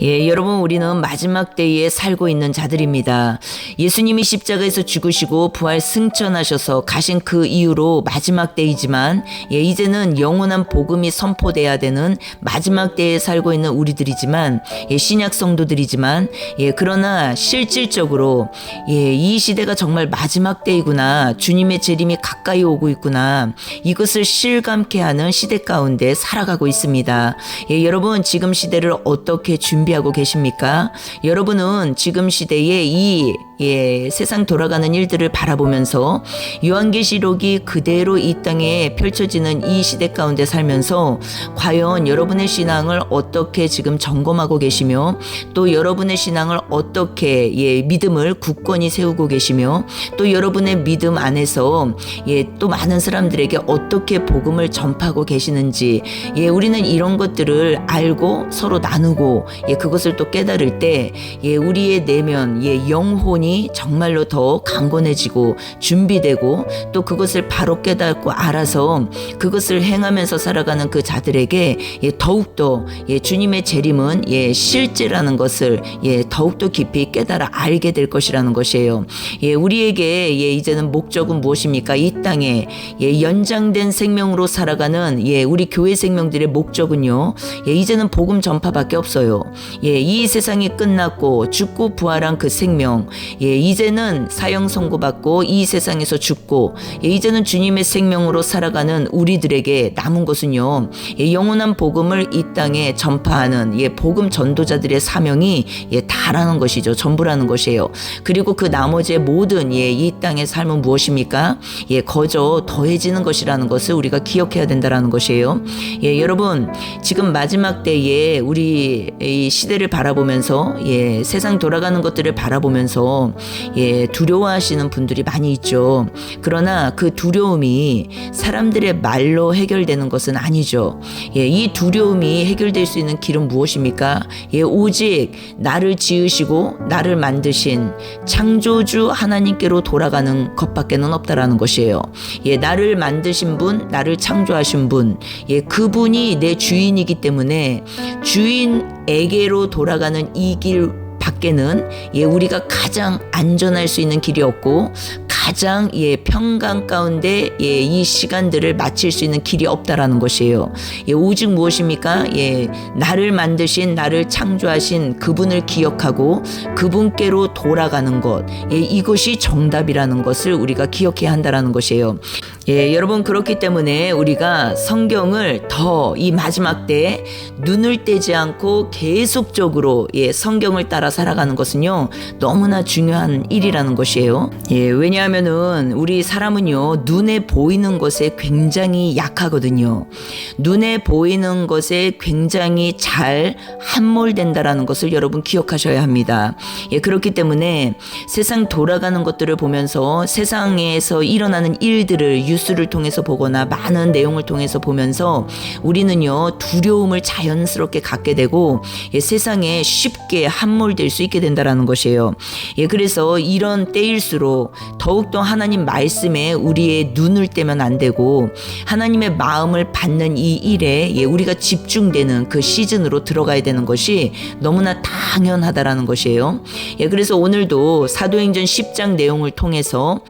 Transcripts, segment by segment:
여러분, 우리는 마지막 때에 살고 있는 자들입니다. 예수님이 십자가에서 죽으시고 부활 승천하셔서 가신 그 이후로 마지막 때이지만 이제는 영원한 복음이 선포돼야 되는 마지막 때에 살고 있는 우리들이지만 신약 성도들이지만 그러나 실질적으로 이 시대가 정말 마지막 때이구나, 주님의 재림이 가까이 오고 있구나, 이것을 실감케 하는 시대 가운데 살아가고 있습니다. 여러분, 지금 시대를 어떻게 준비하고 계십니까? 여러분은 지금 시대에 이 세상 돌아가는 일들을 바라보면서 요한계시록이 그대로 이 땅에 펼쳐지는 이 시대 가운데 살면서 과연 여러분의 신앙을 어떻게 지금 점검하고 계시며, 또 여러분의 신앙을 어떻게 믿음을 굳건히 세우고 계시며, 또 여러분의 믿음 안에서 또 많은 사람들에게 어떻게 복음을 전파하고 계시는지, 우리는 이런 것들을 알고 서로 나누고 그것을 또 깨달을 때 우리의 내면 영혼이 정말로 더 강건해지고 준비되고, 또 그것을 바로 깨닫고 알아서 그것을 행하면서 살아가는 그 자들에게 더욱더 주님의 재림은 실제라는 것을 더욱더 깊이 깨달아 알게 될 것이라는 것이에요. 우리에게 이제는 목적은 무엇입니까? 이 땅에 연장된 생명으로 살아가는 우리 교회 생명들의 목적은요, 이제는 복음 전파밖에 없어요. 이 세상이 끝났고 죽고 부활한 그 생명, 이제는 사형 선고받고 이 세상에서 죽고 이제는 주님의 생명으로 살아가는 우리들에게 남은 것은요, 영원한 복음을 이 땅에 전파하는 복음 전도자들의 사명이 다라는 것이죠. 전부라는 것이에요. 그리고 그 나머지의 모든 이 땅의 삶은 무엇입니까? 거저 더해지는 것이라는 것을 우리가 기억해야 된다라는 것이에요. 여러분, 지금 마지막 때에 우리 이 시대를 바라보면서 세상 돌아가는 것들을 바라보면서 두려워하시는 분들이 많이 있죠. 그러나 그 두려움이 사람들의 말로 해결되는 것은 아니죠. 이 두려움이 해결될 수 있는 길은 무엇입니까? 오직 나를 지으시고 나를 만드신 창조주 하나님께로 돌아가는 것밖에는 없다라는 것이에요. 나를 만드신 분, 나를 창조하신 분, 그분이 내 주인이기 때문에 주인에게로 돌아가는 이 길 밖에는 우리가 가장 안전할 수 있는 길이 없고, 가장 평강 가운데 이 시간들을 마칠 수 있는 길이 없다라는 것이에요. 오직 무엇입니까? 나를 만드신, 나를 창조하신 그분을 기억하고 그분께로 돌아가는 것, 이것이 정답이라는 것을 우리가 기억해야 한다라는 것이에요. 여러분, 그렇기 때문에 우리가 성경을 더 이 마지막 때 눈을 떼지 않고 계속적으로 성경을 따라 살아가는 것은요, 너무나 중요한 일이라는 것이에요. 왜냐하면은 우리 사람은요, 눈에 보이는 것에 굉장히 약하거든요. 눈에 보이는 것에 굉장히 잘 함몰된다라는 것을 여러분 기억하셔야 합니다. 그렇기 때문에 세상 돌아가는 것들을 보면서, 세상에서 일어나는 일들을 뉴스를 통해서 보거나 많은 내용을 통해서 보면서 우리는요, 두려움을 자연스럽게 갖게 되고 세상에 쉽게 함몰될 수 있게 된다라는 것이에요. 그래서 이런 때일수록 더욱더 하나님 말씀에 우리의 눈을 떼면 안 되고, 하나님의 마음을 받는 이 일에 우리가 집중되는 그 시즌으로 들어가야 되는 것이 너무나 당연하다라는 것이에요. 그래서 오늘도 사도행전 10장 내용을 통해서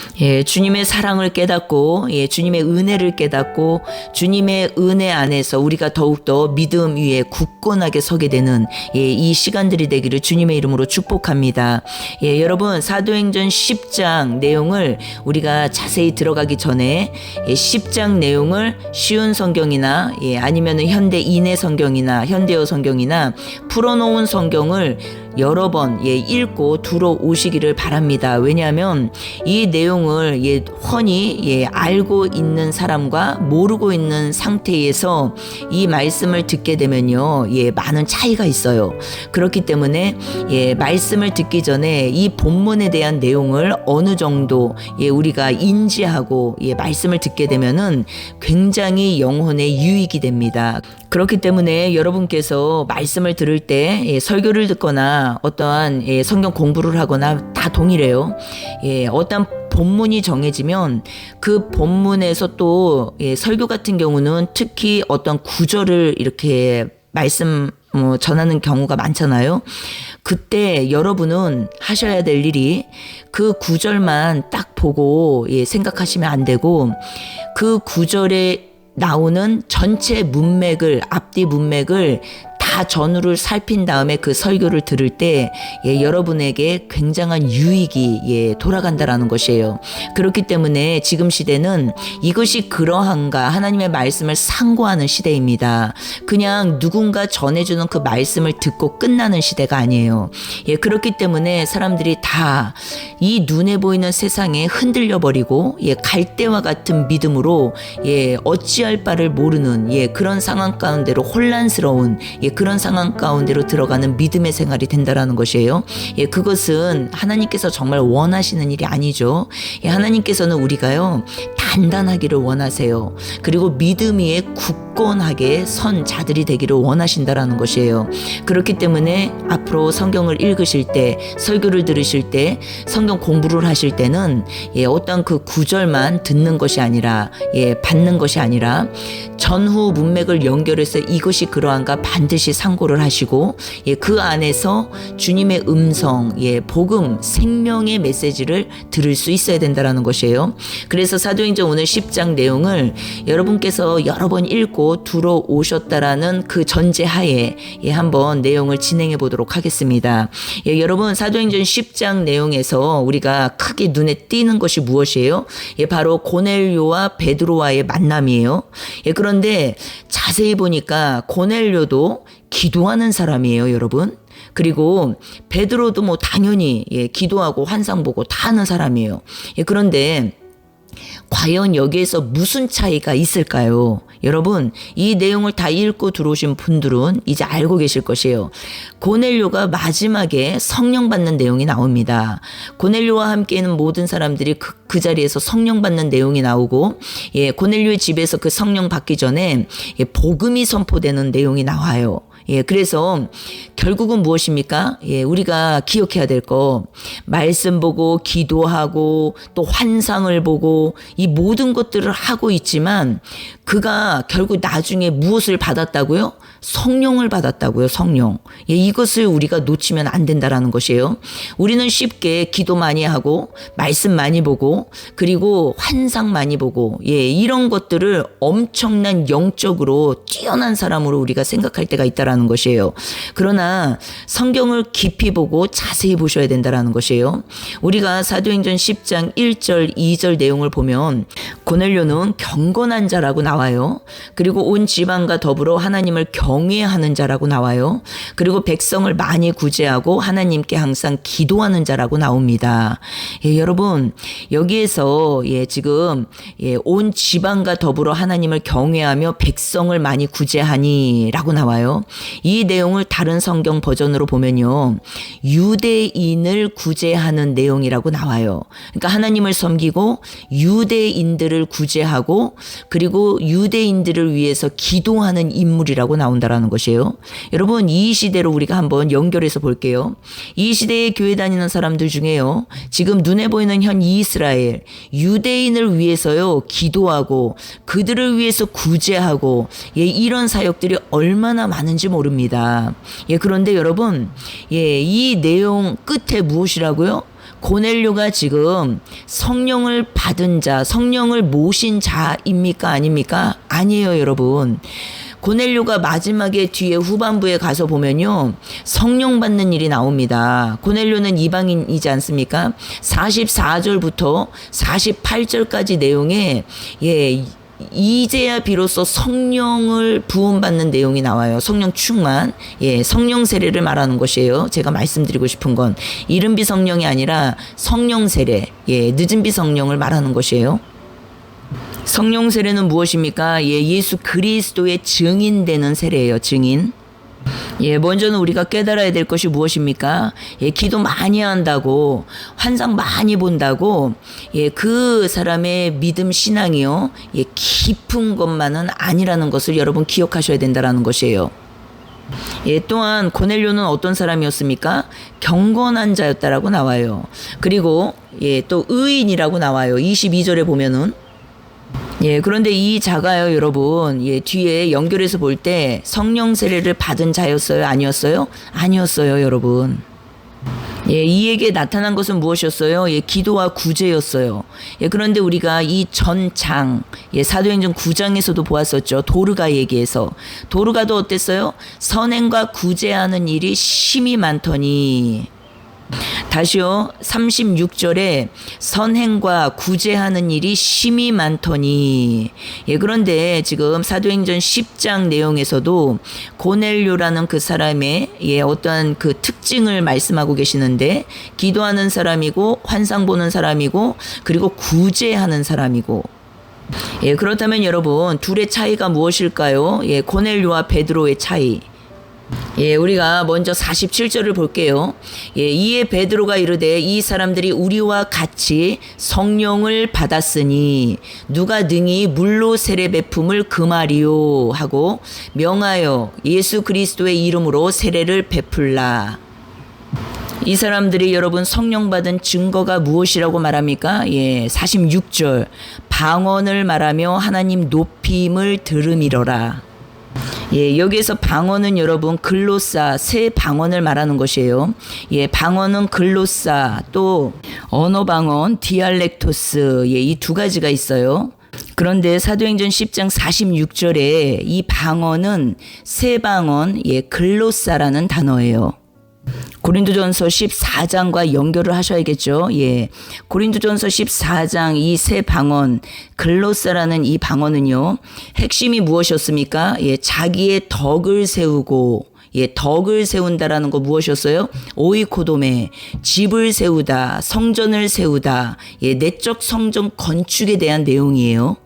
주님의 사랑을 깨닫고 주님의 은혜를 깨닫고, 주님의 은혜 안에서 우리가 더욱더 믿음 위에 굳건하게 서게 되는 이 시간들이 되기를 주님의 이름으로 축복합니다. 여러분, 사도행전 10장 내용을 우리가 자세히 들어가기 전에 10장 내용을 쉬운 성경이나 아니면 현대 인해 성경이나 현대어 성경이나 풀어놓은 성경을 여러 번 읽고 들어오시기를 바랍니다. 왜냐하면 이 내용을 훤히 알고 있는 사람과 모르고 있는 상태에서 이 말씀을 듣게 되면요, 많은 차이가 있어요. 그렇기 때문에 말씀을 듣기 전에 이 본문에 대한 내용을 어느 정도 우리가 인지하고 말씀을 듣게 되면은 굉장히 영혼에 유익이 됩니다. 그렇기 때문에 여러분께서 말씀을 들을 때 설교를 듣거나 어떠한 성경 공부를 하거나 다 동일해요. 어떤 본문이 정해지면 그 본문에서 또 설교 같은 경우는 특히 어떤 구절을 이렇게 전하는 경우가 많잖아요. 그때 여러분은 하셔야 될 일이 그 구절만 딱 보고 생각하시면 안 되고 그 구절에 나오는 전체 문맥을, 앞뒤 문맥을 다 전후를 살핀 다음에 그 설교를 들을 때 여러분에게 굉장한 유익이 돌아간다라는 것이에요. 그렇기 때문에 지금 시대는 이것이 그러한가 하나님의 말씀을 상고하는 시대입니다. 그냥 누군가 전해주는 그 말씀을 듣고 끝나는 시대가 아니에요. 그렇기 때문에 사람들이 다 이 눈에 보이는 세상에 흔들려 버리고 갈대와 같은 믿음으로 어찌할 바를 모르는 그런 상황 가운데로 혼란스러운 그런 상황 가운데로 들어가는 믿음의 생활이 된다라는 것이에요. 그것은 하나님께서 정말 원하시는 일이 아니죠. 하나님께서는 우리가요 단단하기를 원하세요. 그리고 믿음 위에 굳건하게 선 자들이 되기를 원하신다라는 것이에요. 그렇기 때문에 앞으로 성경을 읽으실 때, 설교를 들으실 때, 성경 공부를 하실 때는 어떤 그 구절만 듣는 것이 아니라 받는 것이 아니라 전후 문맥을 연결해서 이것이 그러한가 반드시 상고를 하시고 그 안에서 주님의 음성, 복음, 생명의 메시지를 들을 수 있어야 된다라는 것이에요. 그래서 사도행전 오늘 10장 내용을 여러분께서 여러 번 읽고 들어오셨다라는 그 전제하에 한번 내용을 진행해 보도록 하겠습니다. 여러분 사도행전 10장 내용에서 우리가 크게 눈에 띄는 것이 무엇이에요? 바로 고넬료와 베드로와의 만남이에요. 그런데 자세히 보니까 고넬료도 기도하는 사람이에요, 여러분. 그리고 베드로도 당연히 기도하고 환상 보고 다 하는 사람이에요. 그런데 과연 여기에서 무슨 차이가 있을까요? 여러분 이 내용을 다 읽고 들어오신 분들은 이제 알고 계실 것이에요. 고넬료가 마지막에 성령 받는 내용이 나옵니다. 고넬료와 함께 있는 모든 사람들이 그 자리에서 성령 받는 내용이 나오고 고넬료의 집에서 그 성령 받기 전에 복음이 선포되는 내용이 나와요. 그래서 결국은 무엇입니까? 우리가 기억해야 될 거, 말씀 보고 기도하고 또 환상을 보고 이 모든 것들을 하고 있지만 그가 결국 나중에 무엇을 받았다고요? 성령을 받았다고요, 성령. 이것을 우리가 놓치면 안 된다라는 것이에요. 우리는 쉽게 기도 많이 하고 말씀 많이 보고 그리고 환상 많이 보고 이런 것들을 엄청난 영적으로 뛰어난 사람으로 우리가 생각할 때가 있다라는 것이에요. 그러나 성경을 깊이 보고 자세히 보셔야 된다라는 것이에요. 우리가 사도행전 10장 1절 2절 내용을 보면 고넬료는 경건한 자라고 나와요. 그리고 온 지방과 더불어 하나님을 경외하는 자라고 나와요. 그리고 백성을 많이 구제하고 하나님께 항상 기도하는 자라고 나옵니다. 여러분 여기에서 지금 온 지방과 더불어 하나님을 경외하며 백성을 많이 구제하니 라고 나와요. 이 내용을 다른 성경 버전으로 보면요 유대인을 구제하는 내용이라고 나와요. 그러니까 하나님을 섬기고 유대인들을 구제하고 그리고 유대인들을 위해서 기도하는 인물이라고 나온다라는 것이에요. 여러분 이 시대로 우리가 한번 연결해서 볼게요. 이 시대에 교회 다니는 사람들 중에요 지금 눈에 보이는 현 이스라엘 유대인을 위해서요 기도하고 그들을 위해서 구제하고 이런 사역들이 얼마나 많은지 모릅니다. 그런데 여러분 이 내용 끝에 무엇이라고요? 고넬료가 지금 성령을 받은 자, 성령을 모신 자입니까? 아닙니까? 아니에요, 여러분. 고넬료가 마지막에 뒤에 후반부에 가서 보면요 성령 받는 일이 나옵니다. 고넬료는 이방인이지 않습니까? 44절부터 48절까지 내용에 이제야 비로소 성령을 부음받는 내용이 나와요. 성령 충만, 성령 세례를 말하는 것이에요. 제가 말씀드리고 싶은 건 이른비 성령이 아니라 성령 세례, 늦은비 성령을 말하는 것이에요. 성령 세례는 무엇입니까? 예수 그리스도의 증인되는 세례예요. 증인. 먼저는 우리가 깨달아야 될 것이 무엇입니까? 기도 많이 한다고 환상 많이 본다고 그 사람의 믿음 신앙이요 깊은 것만은 아니라는 것을 여러분 기억하셔야 된다는 것이에요. 또한 고넬료는 어떤 사람이었습니까? 경건한 자였다라고 나와요. 그리고 또 의인이라고 나와요. 22절에 보면은 예, 그런데 이 자가요, 여러분, 예, 뒤에 연결해서 볼 때 성령 세례를 받은 자였어요? 아니었어요? 아니었어요, 여러분. 예, 이에게 나타난 것은 무엇이었어요? 예, 기도와 구제였어요. 예, 그런데 우리가 이 전장, 예, 사도행전 9장에서도 보았었죠. 도르가 얘기해서. 도르가도 어땠어요? 선행과 구제하는 일이 심히 많더니. 다시요. 36절에 선행과 구제하는 일이 심히 많더니. 예, 그런데 지금 사도행전 10장 내용에서도 고넬료라는 그 사람의 어떠한 그 특징을 말씀하고 계시는데, 기도하는 사람이고 환상 보는 사람이고 그리고 구제하는 사람이고. 예, 그렇다면 여러분, 둘의 차이가 무엇일까요? 예, 고넬료와 베드로의 차이. 예, 우리가 먼저 47절을 볼게요. 예, 이에 베드로가 이르되 이 사람들이 우리와 같이 성령을 받았으니 누가 능히 물로 세례 베품을 금하리요 하고 명하여 예수 그리스도의 이름으로 세례를 베풀라. 이 사람들이 여러분 성령 받은 증거가 무엇이라고 말합니까? 예, 46절 방언을 말하며 하나님 높임을 들음이러라. 예, 여기에서 방언은 여러분 글로사, 새 방언을 말하는 것이에요. 예, 방언은 글로사, 또 언어 방언, 디알렉토스, 예, 이 두 가지가 있어요. 그런데 사도행전 10장 46절에 이 방언은 새 방언, 예, 글로사라는 단어예요. 고린도전서 14장과 연결을 하셔야겠죠. 예. 고린도전서 14장 이 새 방언, 글로사라는 이 방언은요, 핵심이 무엇이었습니까? 예, 자기의 덕을 세우고, 예, 덕을 세운다라는 거 무엇이었어요? 오이코도메, 집을 세우다, 성전을 세우다, 예, 내적 성전 건축에 대한 내용이에요.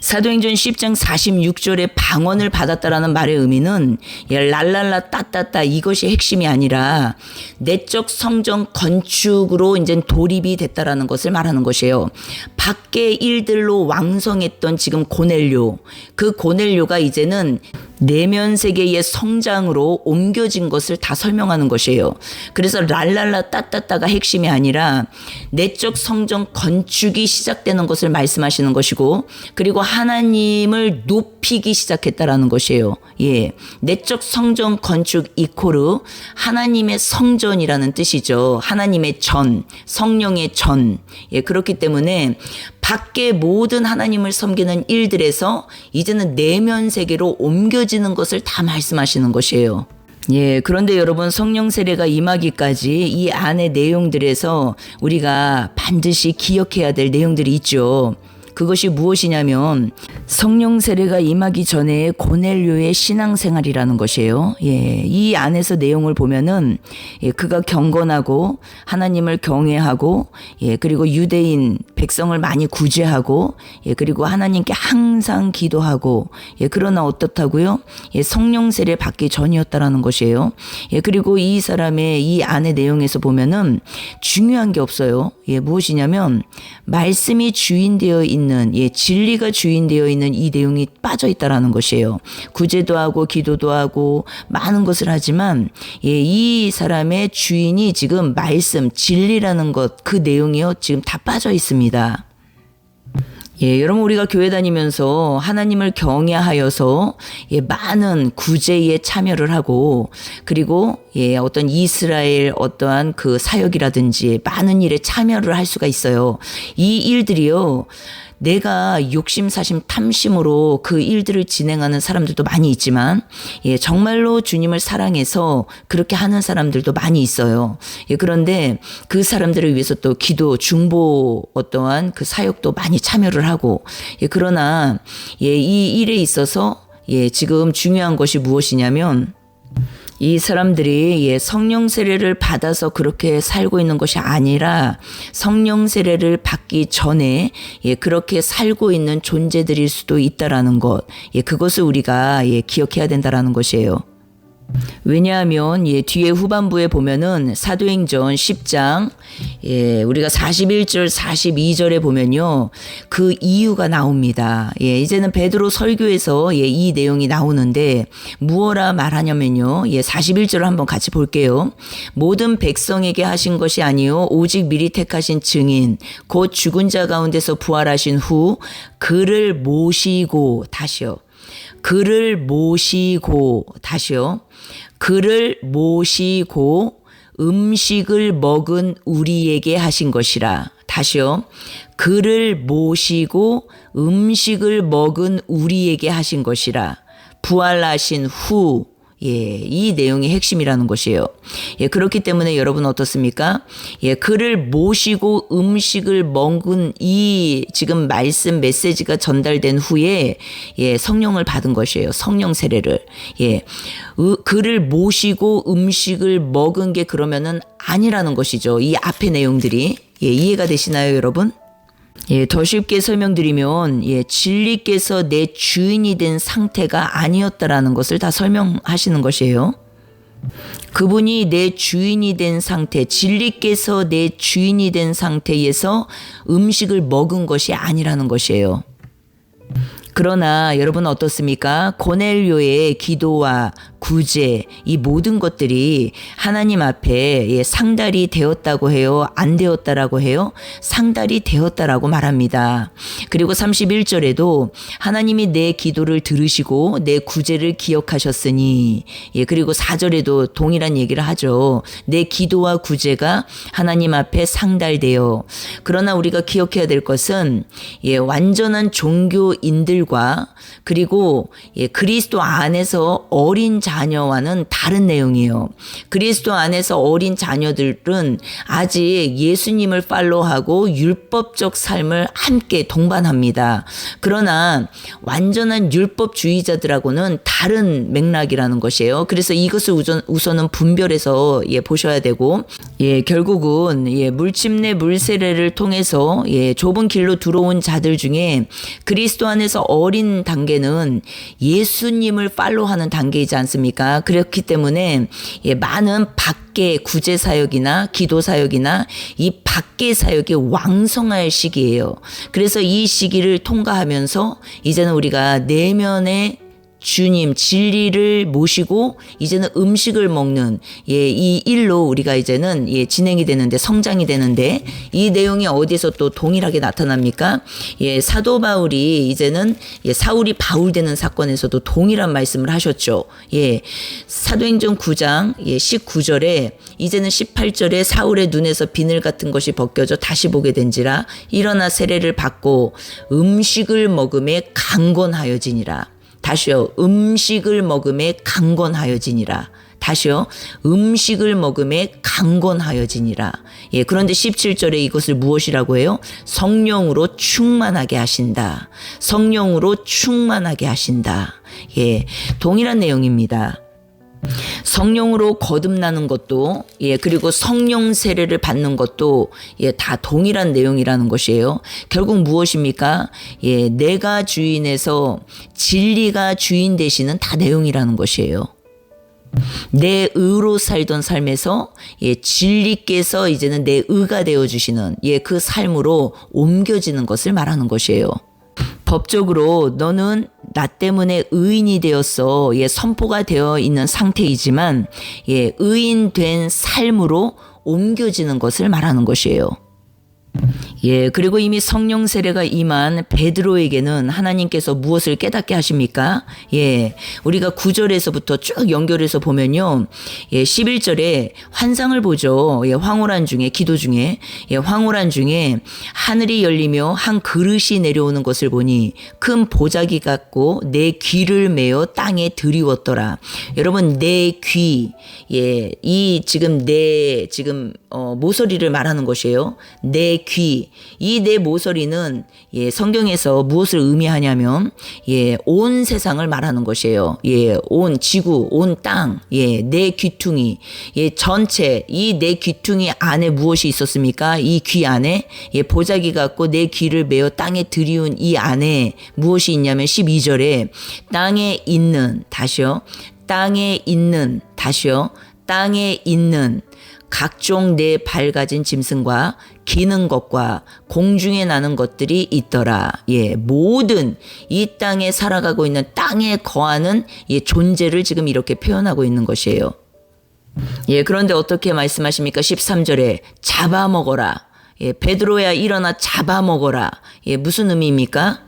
사도행전 10장 46절에 방언을 받았다라는 말의 의미는 랄랄라 따따따 이것이 핵심이 아니라 내적 성전 건축으로 이제 돌입이 됐다라는 것을 말하는 것이에요. 밖의 일들로 왕성했던 지금 고넬료, 그 고넬료가 이제는 내면 세계의 성장으로 옮겨진 것을 다 설명하는 것이에요. 그래서 랄랄라 따따따가 핵심이 아니라 내적 성전 건축이 시작되는 것을 말씀하시는 것이고, 그리고 하나님을 높이기 시작했다라는 것이에요. 예, 내적 성전 건축 이코르 하나님의 성전이라는 뜻이죠. 하나님의 전, 성령의 전. 예, 그렇기 때문에 밖의 모든 하나님을 섬기는 일들에서 이제는 내면 세계로 옮겨지는 것을 다 말씀하시는 것이에요. 예, 그런데 여러분 성령 세례가 임하기까지 이 안의 내용들에서 우리가 반드시 기억해야 될 내용들이 있죠. 그것이 무엇이냐면 성령 세례가 임하기 전에 고넬료의 신앙생활이라는 것이에요. 예, 이 안에서 내용을 보면은 그가 경건하고 하나님을 경외하고, 그리고 유대인 백성을 많이 구제하고, 그리고 하나님께 항상 기도하고, 그러나 어떻다고요? 성령 세례 받기 전이었다라는 것이에요. 그리고 이 사람의 이 안의 내용에서 보면은 중요한 게 없어요. 무엇이냐면 말씀이 주인되어 있는, 진리가 주인되어 있는 이 내용이 빠져 있다라는 것이에요. 구제도 하고 기도도 하고 많은 것을 하지만 이 사람의 주인이 지금 말씀, 진리라는 것, 그 내용이요 지금 다 빠져 있습니다. 예, 여러분 우리가 교회 다니면서 하나님을 경외하여서 많은 구제에 참여를 하고, 그리고 어떤 이스라엘 어떠한 그 사역이라든지 많은 일에 참여를 할 수가 있어요. 이 일들이요, 내가 욕심, 사심, 탐심으로 그 일들을 진행하는 사람들도 많이 있지만, 정말로 주님을 사랑해서 그렇게 하는 사람들도 많이 있어요. 그런데 그 사람들을 위해서 또 기도, 중보 어떠한 그 사역도 많이 참여를 하고, 그러나 이 일에 있어서 지금 중요한 것이 무엇이냐면, 이 사람들이 성령 세례를 받아서 그렇게 살고 있는 것이 아니라 성령 세례를 받기 전에 그렇게 살고 있는 존재들일 수도 있다라는 것, 그것을 우리가 기억해야 된다라는 것이에요. 왜냐하면 뒤에 후반부에 보면은 사도행전 10장 우리가 41절 42절에 보면요 그 이유가 나옵니다. 이제는 베드로 설교에서 이 내용이 나오는데 무엇라 말하냐면요 41절을 한번 같이 볼게요. 모든 백성에게 하신 것이 아니요 오직 미리 택하신 증인 곧 죽은 자 가운데서 부활하신 후 그를 모시고 다시요 그를 모시고 다시요 그를 모시고 음식을 먹은 우리에게 하신 것이라. 다시요. 그를 모시고 음식을 먹은 우리에게 하신 것이라. 부활하신 후 이 내용이 핵심이라는 것이에요. 그렇기 때문에 여러분 어떻습니까? 그를 모시고 음식을 먹은 이 지금 말씀 메시지가 전달된 후에 성령을 받은 것이에요. 성령 세례를. 그를 모시고 음식을 먹은 게 그러면은 아니라는 것이죠. 이 앞의 내용들이. 이해가 되시나요, 여러분? 더 쉽게 설명드리면 진리께서 내 주인이 된 상태가 아니었다라는 것을 다 설명하시는 것이에요. 그분이 내 주인이 된 상태, 진리께서 내 주인이 된 상태에서 음식을 먹은 것이 아니라는 것이에요. 그러나 여러분 어떻습니까? 고넬료의 기도와 구제 이 모든 것들이 하나님 앞에 상달이 되었다고 해요? 안 되었다라고 해요? 상달이 되었다라고 말합니다. 그리고 31절에도 하나님이 내 기도를 들으시고 내 구제를 기억하셨으니 그리고 4절에도 동일한 얘기를 하죠. 내 기도와 구제가 하나님 앞에 상달되어 그러나 우리가 기억해야 될 것은 완전한 종교인들과 그리고 그리스도 안에서 어린 자녀와는 다른 내용이에요. 그리스도 안에서 어린 자녀들은 아직 예수님을 팔로우하고 율법적 삶을 함께 동반합니다. 그러나 완전한 율법주의자들하고는 다른 맥락이라는 것이에요. 그래서 이것을 우선은 분별해서 보셔야 되고 결국은 물침내 물세례를 통해서 좁은 길로 들어온 자들 중에 그리스도 안에서 어린 단계는 예수님을 팔로우하는 단계이지 않습니까? 그렇기 때문에 많은 밖의 구제 사역이나 기도 사역이나 이 밖의 사역이 왕성할 시기예요. 그래서 이 시기를 통과하면서 이제는 우리가 내면의 주님 진리를 모시고 이제는 음식을 먹는 이 일로 우리가 이제는 진행이 되는데 성장이 되는데 이 내용이 어디서 또 동일하게 나타납니까? 사도 바울이 이제는 사울이 바울되는 사건에서도 동일한 말씀을 하셨죠. 사도행전 9장 19절에 이제는 18절에 사울의 눈에서 비늘 같은 것이 벗겨져 다시 보게 된지라 일어나 세례를 받고 음식을 먹음에 강건하여지니라. 다시요. 음식을 먹음에 강건하여지니라. 다시요. 음식을 먹음에 강건하여지니라. 그런데 17절에 이것을 무엇이라고 해요? 성령으로 충만하게 하신다. 성령으로 충만하게 하신다. 동일한 내용입니다. 성령으로 거듭나는 것도 그리고 성령 세례를 받는 것도 다 동일한 내용이라는 것이에요. 결국 무엇입니까? 내가 주인에서 진리가 주인 되시는 다 내용이라는 것이에요. 내 의로 살던 삶에서 진리께서 이제는 내 의가 되어주시는 그 삶으로 옮겨지는 것을 말하는 것이에요. 법적으로 너는 나 때문에 의인이 되었어. 선포가 되어 있는 상태이지만 의인 된 삶으로 옮겨지는 것을 말하는 것이에요. 그리고 이미 성령 세례가 임한 베드로에게는 하나님께서 무엇을 깨닫게 하십니까? 우리가 9절에서부터 쭉 연결해서 보면요. 11절에 환상을 보죠. 황홀한 중에, 기도 중에, 황홀한 중에 하늘이 열리며 한 그릇이 내려오는 것을 보니 큰 보자기 같고 내 귀를 메어 땅에 들이웠더라. 여러분, 내 귀, 이 지금 모서리를 말하는 것이에요. 내 귀, 이 내 모서리는 성경에서 무엇을 의미하냐면 온 세상을 말하는 것이에요. 온 지구, 온 땅, 내 귀퉁이, 전체 이 내 귀퉁이 안에 무엇이 있었습니까? 이 귀 안에 보자기 같고 내 귀를 메어 땅에 들이운 이 안에 무엇이 있냐면 12절에 땅에 있는 다시요. 땅에 있는, 다시요, 땅에 있는 각종 네 발 가진 짐승과 기는 것과 공중에 나는 것들이 있더라. 예, 모든 이 땅에 살아가고 있는 땅에 거하는 존재를 지금 이렇게 표현하고 있는 것이에요. 예, 그런데 어떻게 말씀하십니까? 13절에 잡아먹어라. 예, 베드로야 일어나 잡아먹어라. 예, 무슨 의미입니까?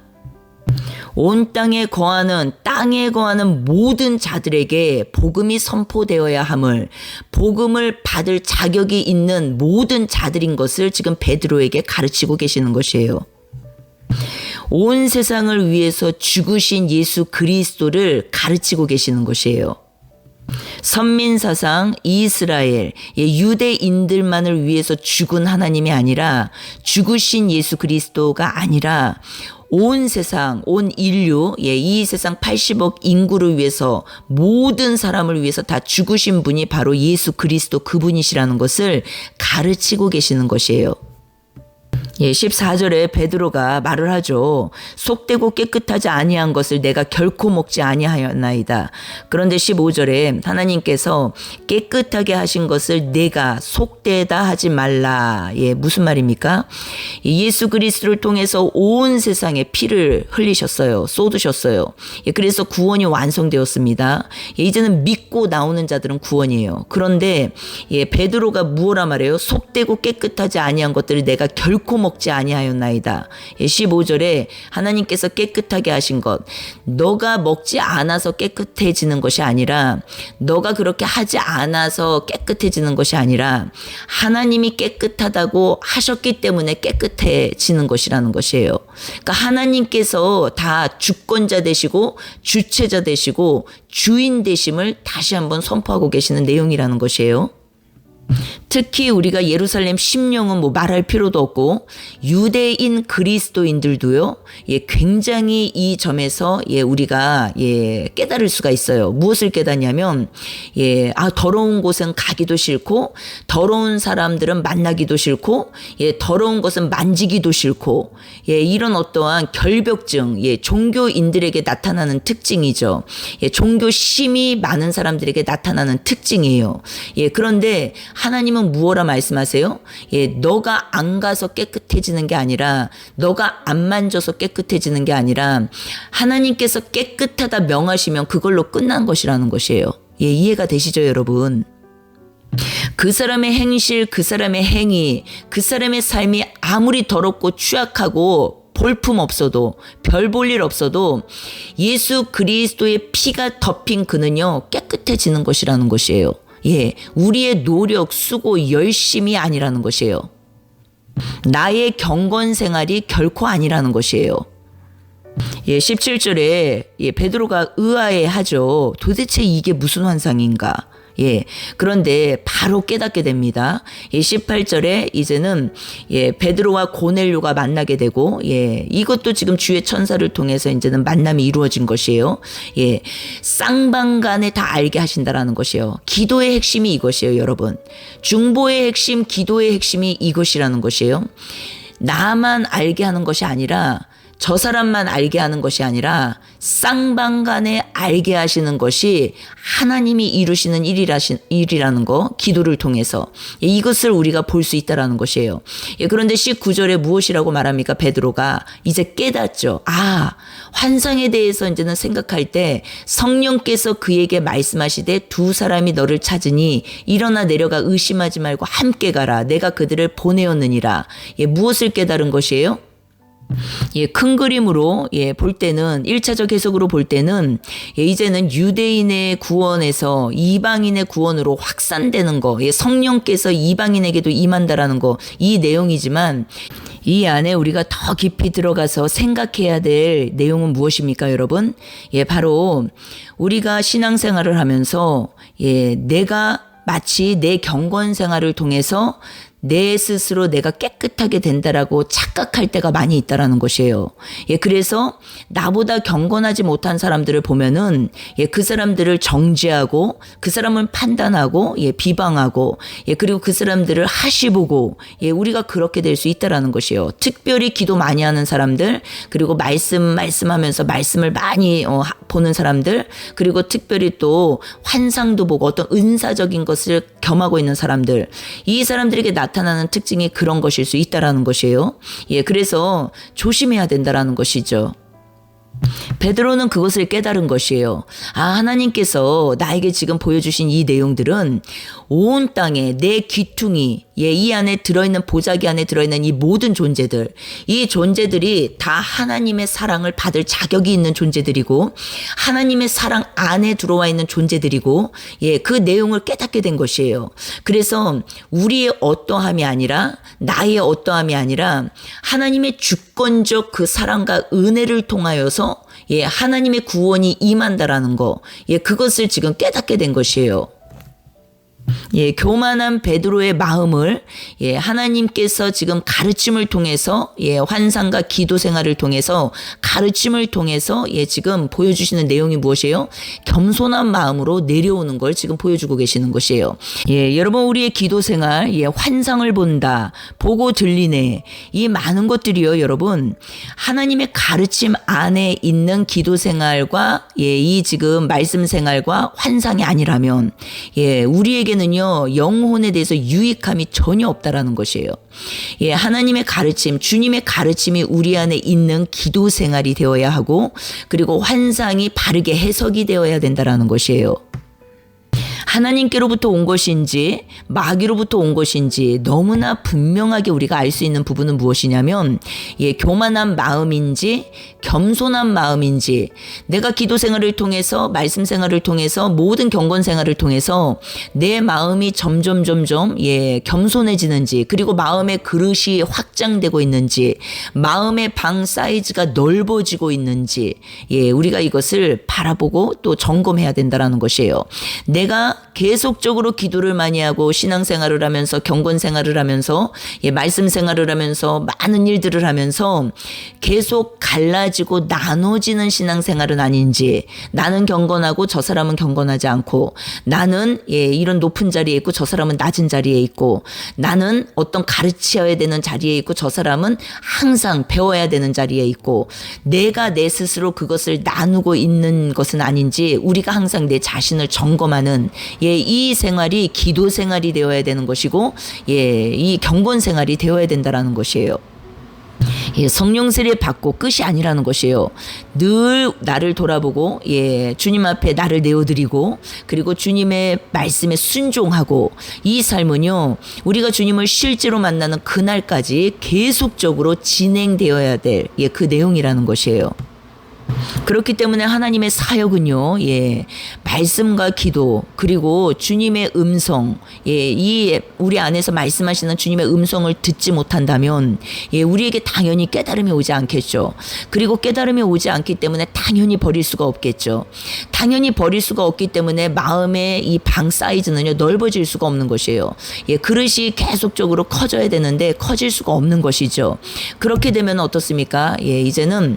온 땅에 거하는 모든 자들에게 복음이 선포되어야 함을, 복음을 받을 자격이 있는 모든 자들인 것을 지금 베드로에게 가르치고 계시는 것이에요. 온 세상을 위해서 죽으신 예수 그리스도를 가르치고 계시는 것이에요. 선민사상 이스라엘 유대인들만을 위해서 죽은 하나님이 아니라, 죽으신 예수 그리스도가 아니라 온 세상, 온 인류, 이 세상 80억 인구를 위해서, 모든 사람을 위해서 다 죽으신 분이 바로 예수 그리스도 그분이시라는 것을 가르치고 계시는 것이에요. 14절에 베드로가 말을 하죠. 속되고 깨끗하지 아니한 것을 내가 결코 먹지 아니하였나이다. 그런데 15절에 하나님께서 깨끗하게 하신 것을 내가 속되다 하지 말라. 무슨 말입니까? 예수 그리스도를 통해서 온 세상에 피를 흘리셨어요. 쏟으셨어요. 그래서 구원이 완성되었습니다. 이제는 믿고 나오는 자들은 구원이에요. 그런데 베드로가 무엇라 말해요? 속되고 깨끗하지 아니한 것들을 내가 결코 먹지 아니하였나이다. 15절에 하나님께서 깨끗하게 하신 것, 너가 먹지 않아서 깨끗해지는 것이 아니라, 너가 그렇게 하지 않아서 깨끗해지는 것이 아니라, 하나님이 깨끗하다고 하셨기 때문에 깨끗해지는 것이라는 것이에요. 그러니까 하나님께서 다 주권자 되시고 주체자 되시고 주인 되심을 다시 한번 선포하고 계시는 내용이라는 것이에요. 특히 우리가 예루살렘 심령은 말할 필요도 없고, 유대인 그리스도인들도요, 굉장히 이 점에서 우리가 깨달을 수가 있어요. 무엇을 깨닫냐면, 더러운 곳은 가기도 싫고, 더러운 사람들은 만나기도 싫고, 더러운 것은 만지기도 싫고, 이런 어떠한 결벽증, 종교인들에게 나타나는 특징이죠. 종교심이 많은 사람들에게 나타나는 특징이에요. 그런데 하나님은 무엇라 말씀하세요? 너가 안 가서 깨끗해지는 게 아니라, 너가 안 만져서 깨끗해지는 게 아니라, 하나님께서 깨끗하다 명하시면 그걸로 끝난 것이라는 것이에요. 이해가 되시죠, 여러분? 그 사람의 행실, 그 사람의 행위, 그 사람의 삶이 아무리 더럽고 취약하고 볼품 없어도, 별 볼 일 없어도 예수 그리스도의 피가 덮인 그는요, 깨끗해지는 것이라는 것이에요. 우리의 노력, 수고, 열심이 아니라는 것이에요. 나의 경건 생활이 결코 아니라는 것이에요. 17절에 베드로가 의아해하죠. 도대체 이게 무슨 환상인가? 그런데 바로 깨닫게 됩니다. 18절에 이제는 베드로와 고넬료가 만나게 되고, 이것도 지금 주의 천사를 통해서 이제는 만남이 이루어진 것이에요. 쌍방간에 다 알게 하신다라는 것이에요. 기도의 핵심이 이것이에요, 여러분. 중보의 핵심, 기도의 핵심이 이것이라는 것이에요. 나만 알게 하는 것이 아니라, 저 사람만 알게 하는 것이 아니라 쌍방간에 알게 하시는 것이 하나님이 이루시는 일이라는 거, 기도를 통해서 이것을 우리가 볼 수 있다라는 것이에요. 그런데 19절에 무엇이라고 말합니까? 베드로가 이제 깨닫죠. 환상에 대해서 이제는 생각할 때 성령께서 그에게 말씀하시되 두 사람이 너를 찾으니 일어나 내려가 의심하지 말고 함께 가라. 내가 그들을 보내었느니라. 무엇을 깨달은 것이에요? 큰 그림으로 볼 때는, 1차적 해석으로 볼 때는 이제는 유대인의 구원에서 이방인의 구원으로 확산되는 거, 성령께서 이방인에게도 임한다라는 거, 이 내용이지만 이 안에 우리가 더 깊이 들어가서 생각해야 될 내용은 무엇입니까, 여러분? 바로 우리가 신앙생활을 하면서 내가 마치 내 경건 생활을 통해서 내 스스로 내가 깨끗하게 된다라고 착각할 때가 많이 있다라는 것이에요. 예, 그래서 나보다 경건하지 못한 사람들을 보면은 예, 그 사람들을 정죄하고 그 사람을 판단하고 예, 비방하고 예, 그리고 그 사람들을 하시보고 예, 우리가 그렇게 될 수 있다라는 것이에요. 특별히 기도 많이 하는 사람들, 그리고 말씀하면서 말씀을 많이 보는 사람들, 그리고 특별히 또 환상도 보고 어떤 은사적인 것을 겸하고 있는 사람들, 이 사람들에게 나타나는 특징이 그런 것일 수 있다라는 것이에요. 예, 그래서 조심해야 된다라는 것이죠. 베드로는 그것을 깨달은 것이에요. 아, 하나님께서 나에게 지금 보여주신 이 내용들은 온 땅에 내 귀퉁이, 예, 이 안에 들어있는 보자기 안에 들어있는 이 모든 존재들, 이 존재들이 다 하나님의 사랑을 받을 자격이 있는 존재들이고 하나님의 사랑 안에 들어와 있는 존재들이고 예, 그 내용을 깨닫게 된 것이에요. 그래서 우리의 어떠함이 아니라 나의 어떠함이 아니라 하나님의 주권적 그 사랑과 은혜를 통하여서 예, 하나님의 구원이 임한다라는 거, 예, 그것을 지금 깨닫게 된 것이에요. 예, 교만한 베드로의 마음을 예, 하나님께서 지금 가르침을 통해서 예, 환상과 기도 생활을 통해서 가르침을 통해서 예, 지금 보여주시는 내용이 무엇이에요? 겸손한 마음으로 내려오는 걸 지금 보여주고 계시는 것이에요. 예, 여러분 우리의 기도 생활, 예, 환상을 본다, 보고 들리네, 이 많은 것들이요, 여러분 하나님의 가르침 안에 있는 기도 생활과 예, 이 지금 말씀 생활과 환상이 아니라면 예, 우리에게는요 영혼에 대해서 유익함이 전혀 없다라는 것이에요. 예, 하나님의 가르침, 주님의 가르침이 우리 안에 있는 기도 생활이 되어야 하고 그리고 환상이 바르게 해석이 되어야 된다라는 것이에요. 하나님께로부터 온 것인지 마귀로부터 온 것인지 너무나 분명하게 우리가 알 수 있는 부분은 무엇이냐면 예, 교만한 마음인지 겸손한 마음인지, 내가 기도 생활을 통해서 말씀 생활을 통해서 모든 경건 생활을 통해서 내 마음이 점점 예, 겸손해지는지, 그리고 마음의 그릇이 확장되고 있는지, 마음의 방 사이즈가 넓어지고 있는지 예, 우리가 이것을 바라보고 또 점검해야 된다라는 것이에요. 내가 계속적으로 기도를 많이 하고 신앙생활을 하면서 경건생활을 하면서 예, 말씀 생활을 하면서 많은 일들을 하면서 계속 갈라지고 나눠지는 신앙생활은 아닌지, 나는 경건하고 저 사람은 경건하지 않고, 나는 예, 이런 높은 자리에 있고 저 사람은 낮은 자리에 있고, 나는 어떤 가르쳐야 되는 자리에 있고 저 사람은 항상 배워야 되는 자리에 있고, 내가 내 스스로 그것을 나누고 있는 것은 아닌지 우리가 항상 내 자신을 점검하는 예, 이 생활이 기도 생활이 되어야 되는 것이고 예, 이 경건 생활이 되어야 된다라는 것이에요. 예, 성령 세례 받고 끝이 아니라는 것이에요. 늘 나를 돌아보고 예, 주님 앞에 나를 내어드리고 그리고 주님의 말씀에 순종하고, 이 삶은요 우리가 주님을 실제로 만나는 그날까지 계속적으로 진행되어야 될 예, 그 내용이라는 것이에요. 그렇기 때문에 하나님의 사역은요, 예, 말씀과 기도, 그리고 주님의 음성, 예, 이 우리 안에서 말씀하시는 주님의 음성을 듣지 못한다면, 예, 우리에게 당연히 깨달음이 오지 않겠죠. 그리고 깨달음이 오지 않기 때문에 당연히 버릴 수가 없겠죠. 당연히 버릴 수가 없기 때문에 마음의 이 방 사이즈는요, 넓어질 수가 없는 것이에요. 예, 그릇이 계속적으로 커져야 되는데 커질 수가 없는 것이죠. 그렇게 되면 어떻습니까? 예, 이제는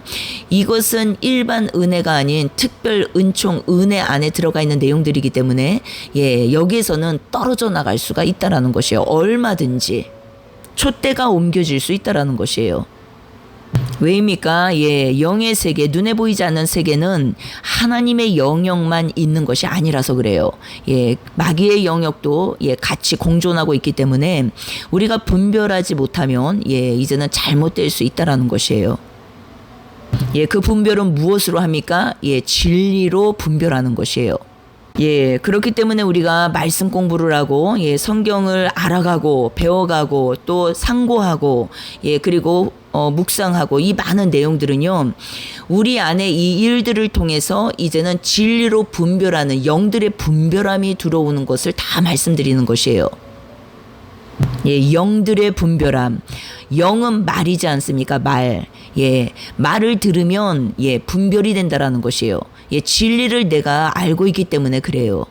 이것은 일반 은혜가 아닌 특별 은총 은혜 안에 들어가 있는 내용들이기 때문에 예, 여기에서는 떨어져 나갈 수가 있다라는 것이에요. 얼마든지 촛대가 옮겨질 수 있다라는 것이에요. 왜입니까? 예, 영의 세계, 눈에 보이지 않는 세계는 하나님의 영역만 있는 것이 아니라서 그래요. 예, 마귀의 영역도 예, 같이 공존하고 있기 때문에 우리가 분별하지 못하면 예, 이제는 잘못될 수 있다라는 것이에요. 예, 그 분별은 무엇으로 합니까? 예, 진리로 분별하는 것이에요. 예, 그렇기 때문에 우리가 말씀 공부를 하고, 예, 성경을 알아가고, 배워가고, 또 상고하고, 예, 그리고, 묵상하고, 이 많은 내용들은요, 우리 안에 이 일들을 통해서 이제는 진리로 분별하는 영들의 분별함이 들어오는 것을 다 말씀드리는 것이에요. 예, 영들의 분별함. 영은 말이지 않습니까? 말. 예, 말을 들으면 예, 분별이 된다라는 것이에요. 예, 진리를 내가 알고 있기 때문에 그래요.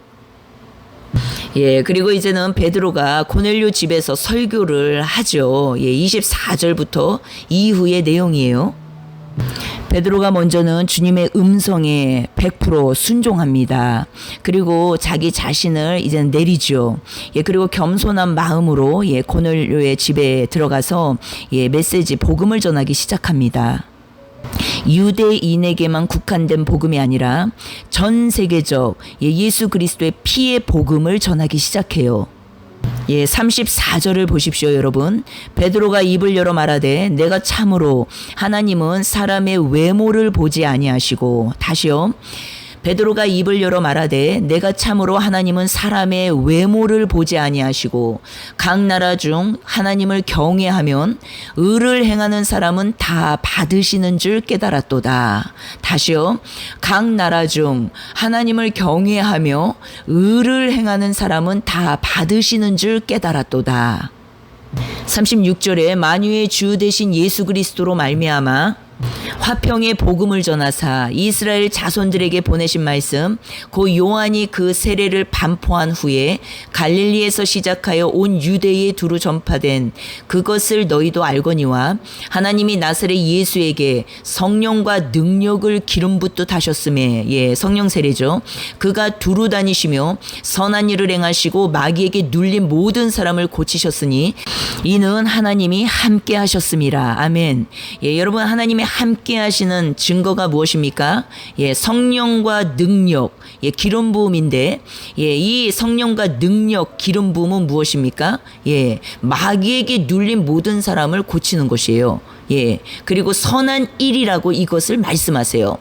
예, 그리고 이제는 베드로가 고넬료 집에서 설교를 하죠. 예, 24절부터 이후의 내용이에요. 베드로가 먼저는 주님의 음성에 100% 순종합니다. 그리고 자기 자신을 이제는 내리죠. 예, 그리고 겸손한 마음으로 예, 고넬료의 집에 들어가서 예, 메시지 복음을 전하기 시작합니다. 유대인에게만 국한된 복음이 아니라 전 세계적 예수 그리스도의 피의 복음을 전하기 시작해요. 예, 34절을 보십시오, 여러분. 베드로가 입을 열어 말하되 내가 참으로 하나님은 사람의 외모를 보지 아니하시고, 다시요. 베드로가 입을 열어 말하되 내가 참으로 하나님은 사람의 외모를 보지 아니하시고 각 나라 중 하나님을 경외하면 의를 행하는 사람은 다 받으시는 줄 깨달았도다. 다시요. 각 나라 중 하나님을 경외하며 의를 행하는 사람은 다 받으시는 줄 깨달았도다. 36절에 만유의 주 되신 예수 그리스도로 말미암아 화평의 복음을 전하사 이스라엘 자손들에게 보내신 말씀, 고 요한이 그 세례를 반포한 후에 갈릴리에서 시작하여 온 유대에 두루 전파된 그것을 너희도 알거니와 하나님이 나사렛 예수에게 성령과 능력을 기름 붓듯 하셨음에, 예, 성령 세례죠. 그가 두루 다니시며 선한 일을 행하시고 마귀에게 눌린 모든 사람을 고치셨으니 이는 하나님이 함께 하셨음이라. 아멘. 예, 여러분, 하나님이 함께 하시는 증거가 무엇입니까? 예, 성령과 능력, 예, 기름 부음인데, 예, 이 성령과 능력, 기름 부음은 무엇입니까? 예, 마귀에게 눌린 모든 사람을 고치는 것이에요. 예, 그리고 선한 일이라고 이것을 말씀하세요.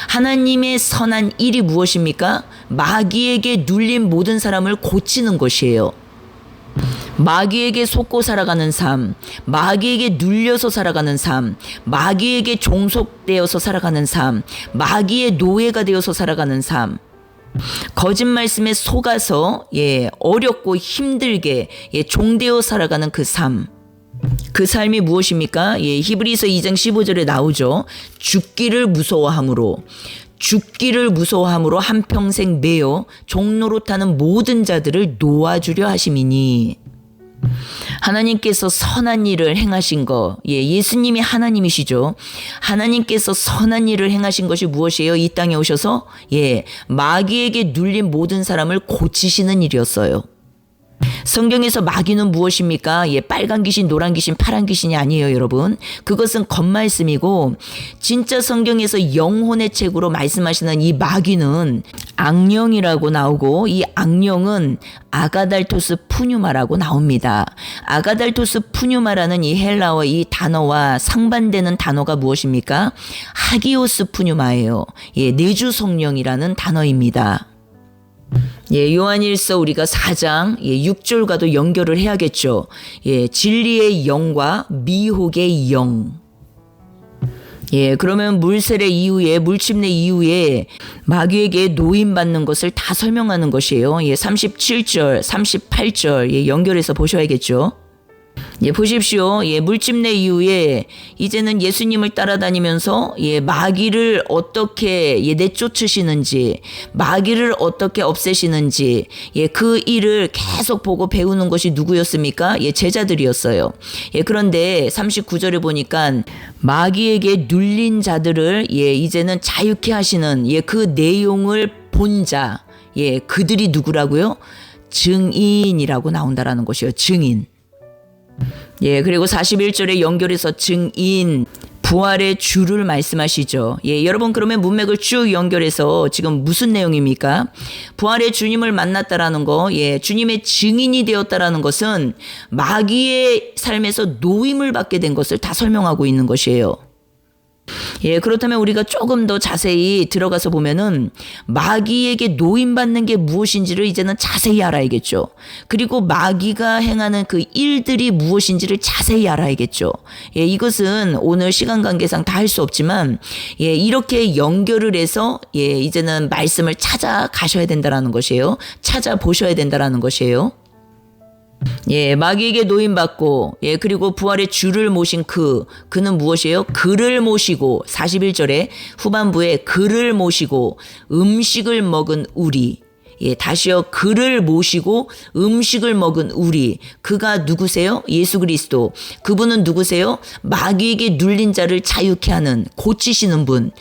하나님의 선한 일이 무엇입니까? 마귀에게 눌린 모든 사람을 고치는 것이에요. 마귀에게 속고 살아가는 삶, 마귀에게 눌려서 살아가는 삶, 마귀에게 종속되어서 살아가는 삶, 마귀의 노예가 되어서 살아가는 삶, 거짓 말씀에 속아서 예, 어렵고 힘들게 예, 종되어 살아가는 그 삶. 그 삶이 무엇입니까? 예, 히브리서 2장 15절에 나오죠. 죽기를 무서워함으로 한평생 매어 종노릇하는 모든 자들을 놓아주려 하심이니. 하나님께서 선한 일을 행하신 거, 예, 예수님이 하나님이시죠. 하나님께서 선한 일을 행하신 것이 무엇이에요? 이 땅에 오셔서 예, 마귀에게 눌린 모든 사람을 고치시는 일이었어요. 성경에서 마귀는 무엇입니까? 예, 빨간 귀신, 노란 귀신, 파란 귀신이 아니에요, 여러분. 그것은 겉말씀이고 진짜 성경에서 영혼의 책으로 말씀하시는 이 마귀는 악령이라고 나오고, 이 악령은 아가달토스 푸뉴마라고 나옵니다. 아가달토스 푸뉴마라는 이 헬라어 이 단어와 상반되는 단어가 무엇입니까? 하기오스 푸뉴마예요. 예, 내주 성령이라는 단어입니다. 예, 요한일서 우리가 4장 6절과도 연결을 해야겠죠. 예, 진리의 영과 미혹의 영. 예, 그러면 물세례 이후에, 물침례 이후에 마귀에게 노임받는 것을 다 설명하는 것이에요. 예, 37절, 38절 예, 연결해서 보셔야겠죠. 예, 보십시오. 예, 물침례 이후에 이제는 예수님을 따라다니면서 예, 마귀를 어떻게 예, 내쫓으시는지, 마귀를 어떻게 없애시는지, 예, 그 일을 계속 보고 배우는 것이 누구였습니까? 예, 제자들이었어요. 예, 그런데 39절에 보니까 마귀에게 눌린 자들을 예, 이제는 자유케 하시는 예, 그 내용을 본 자, 예, 그들이 누구라고요? 증인이라고 나온다라는 것이에요. 증인. 예, 그리고 41절에 연결해서 증인, 부활의 주를 말씀하시죠. 예, 여러분, 그러면 문맥을 쭉 연결해서 지금 무슨 내용입니까? 부활의 주님을 만났다라는 거, 예, 주님의 증인이 되었다라는 것은 마귀의 삶에서 노임을 받게 된 것을 다 설명하고 있는 것이에요. 예, 그렇다면 우리가 조금 더 자세히 들어가서 보면은 마귀에게 노임받는 게 무엇인지를 이제는 자세히 알아야겠죠. 그리고 마귀가 행하는 그 일들이 무엇인지를 자세히 알아야겠죠. 예, 이것은 오늘 시간 관계상 다 할 수 없지만 예, 이렇게 연결을 해서 예, 이제는 말씀을 찾아가셔야 된다라는 것이에요. 찾아보셔야 된다라는 것이에요. 예, 마귀에게 노임받고, 예, 그리고 부활의 주를 모신 그는 무엇이에요? 그를 모시고, 41절에 후반부에 그를 모시고 음식을 먹은 우리, 다시요. 그를 모시고 음식을 먹은 우리. 그가 누구세요? 예수 그리스도. 그분은 누구세요? 마귀에게 눌린 자를 자유케 하는, 고치시는 분.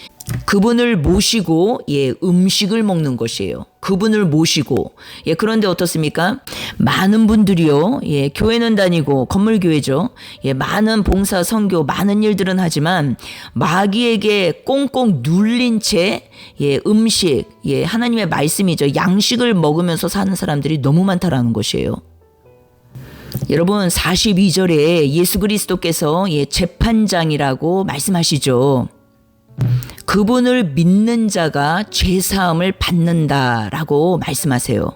그분을 모시고 음식을 먹는 것이에요. 그분을 모시고. 그런데 어떻습니까? 많은 분들이요. 교회는 다니고 건물교회죠. 많은 봉사 선교 많은 일들은 하지만 마귀에게 꽁꽁 눌린 채 음식, 하나님의 말씀이죠. 양식을 먹으면서 사는 사람들이 너무 많다라는 것이에요. 여러분 42절에 예수 그리스도께서 재판장이라고 말씀하시죠. 그분을 믿는 자가 죄사함을 받는다라고 말씀하세요.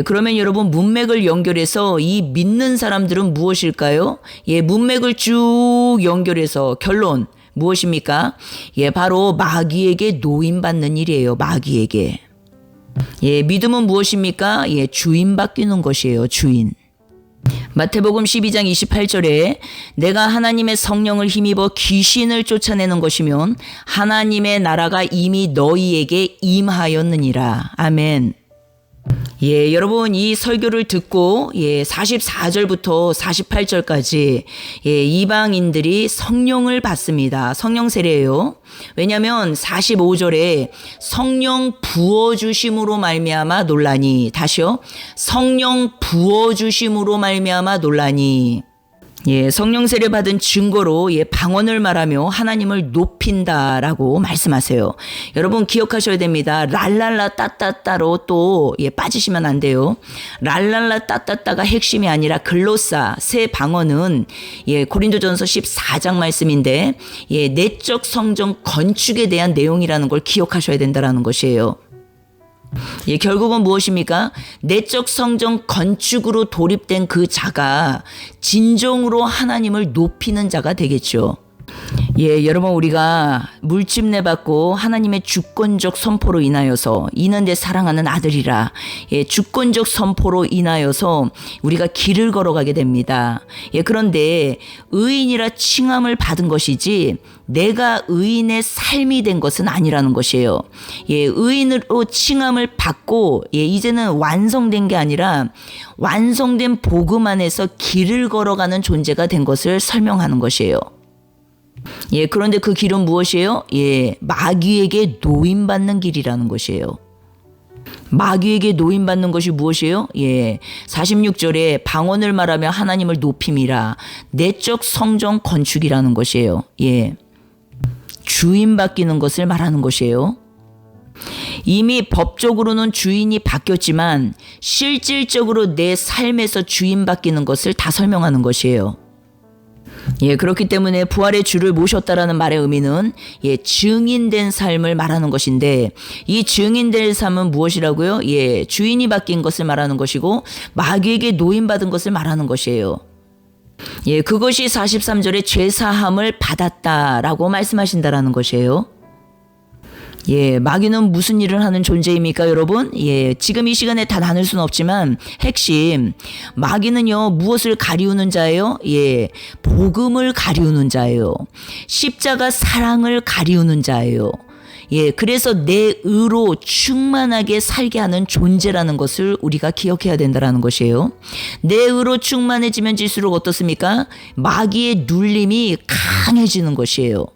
그러면 여러분 문맥을 연결해서 이 믿는 사람들은 무엇일까요? 문맥을 쭉 연결해서 결론 무엇입니까? 바로 마귀에게 노임받는 일이에요. 마귀에게. 믿음은 무엇입니까? 주인 바뀌는 것이에요. 주인. 마태복음 12장 28절에 내가 하나님의 성령을 힘입어 귀신을 쫓아내는 것이면 하나님의 나라가 이미 너희에게 임하였느니라. 아멘. 여러분 이 설교를 듣고 44절부터 48절까지 이방인들이 성령을 받습니다. 성령 세례예요. 왜냐하면 45절에 성령 부어주심으로 말미암아 놀라니. 다시요. 성령 부어주심으로 말미암아 놀라니. 성령 세례 받은 증거로 방언을 말하며 하나님을 높인다라고 말씀하세요. 여러분 기억하셔야 됩니다. 랄랄라 따따따로 또 빠지시면 안 돼요. 랄랄라 따따따가 핵심이 아니라 글로사 새 방언은 고린도전서 14장 말씀인데 내적 성전 건축에 대한 내용이라는 걸 기억하셔야 된다라는 것이에요. 결국은 무엇입니까? 내적 성전 건축으로 돌입된 그 자가 진정으로 하나님을 높이는 자가 되겠죠. 여러분 우리가 물집내 받고 하나님의 주권적 선포로 인하여서 이는 내 사랑하는 아들이라 주권적 선포로 인하여서 우리가 길을 걸어가게 됩니다. 그런데 의인이라 칭함을 받은 것이지 내가 의인의 삶이 된 것은 아니라는 것이에요. 의인으로 칭함을 받고 이제는 완성된 게 아니라 완성된 복음 안에서 길을 걸어가는 존재가 된 것을 설명하는 것이에요. 그런데 그 길은 무엇이에요? 마귀에게 노임받는 길이라는 것이에요. 마귀에게 노임받는 것이 무엇이에요? 46절에 방언을 말하며 하나님을 높임이라. 내적 성전 건축이라는 것이에요. 주인 바뀌는 것을 말하는 것이에요. 이미 법적으로는 주인이 바뀌었지만 실질적으로 내 삶에서 주인 바뀌는 것을 다 설명하는 것이에요. 그렇기 때문에 부활의 주를 모셨다라는 말의 의미는 증인된 삶을 말하는 것인데 이 증인된 삶은 무엇이라고요? 주인이 바뀐 것을 말하는 것이고 마귀에게 노임받은 것을 말하는 것이에요. 그것이 43절에 죄사함을 받았다라고 말씀하신다라는 것이에요. 마귀는 무슨 일을 하는 존재입니까, 여러분? 지금 이 시간에 다 나눌 수는 없지만 핵심 마귀는요 무엇을 가리우는 자예요? 복음을 가리우는 자예요. 십자가 사랑을 가리우는 자예요. 그래서 내 의로 충만하게 살게 하는 존재라는 것을 우리가 기억해야 된다는 것이에요. 내 의로 충만해지면 질수록 어떻습니까? 마귀의 눌림이 강해지는 것이에요.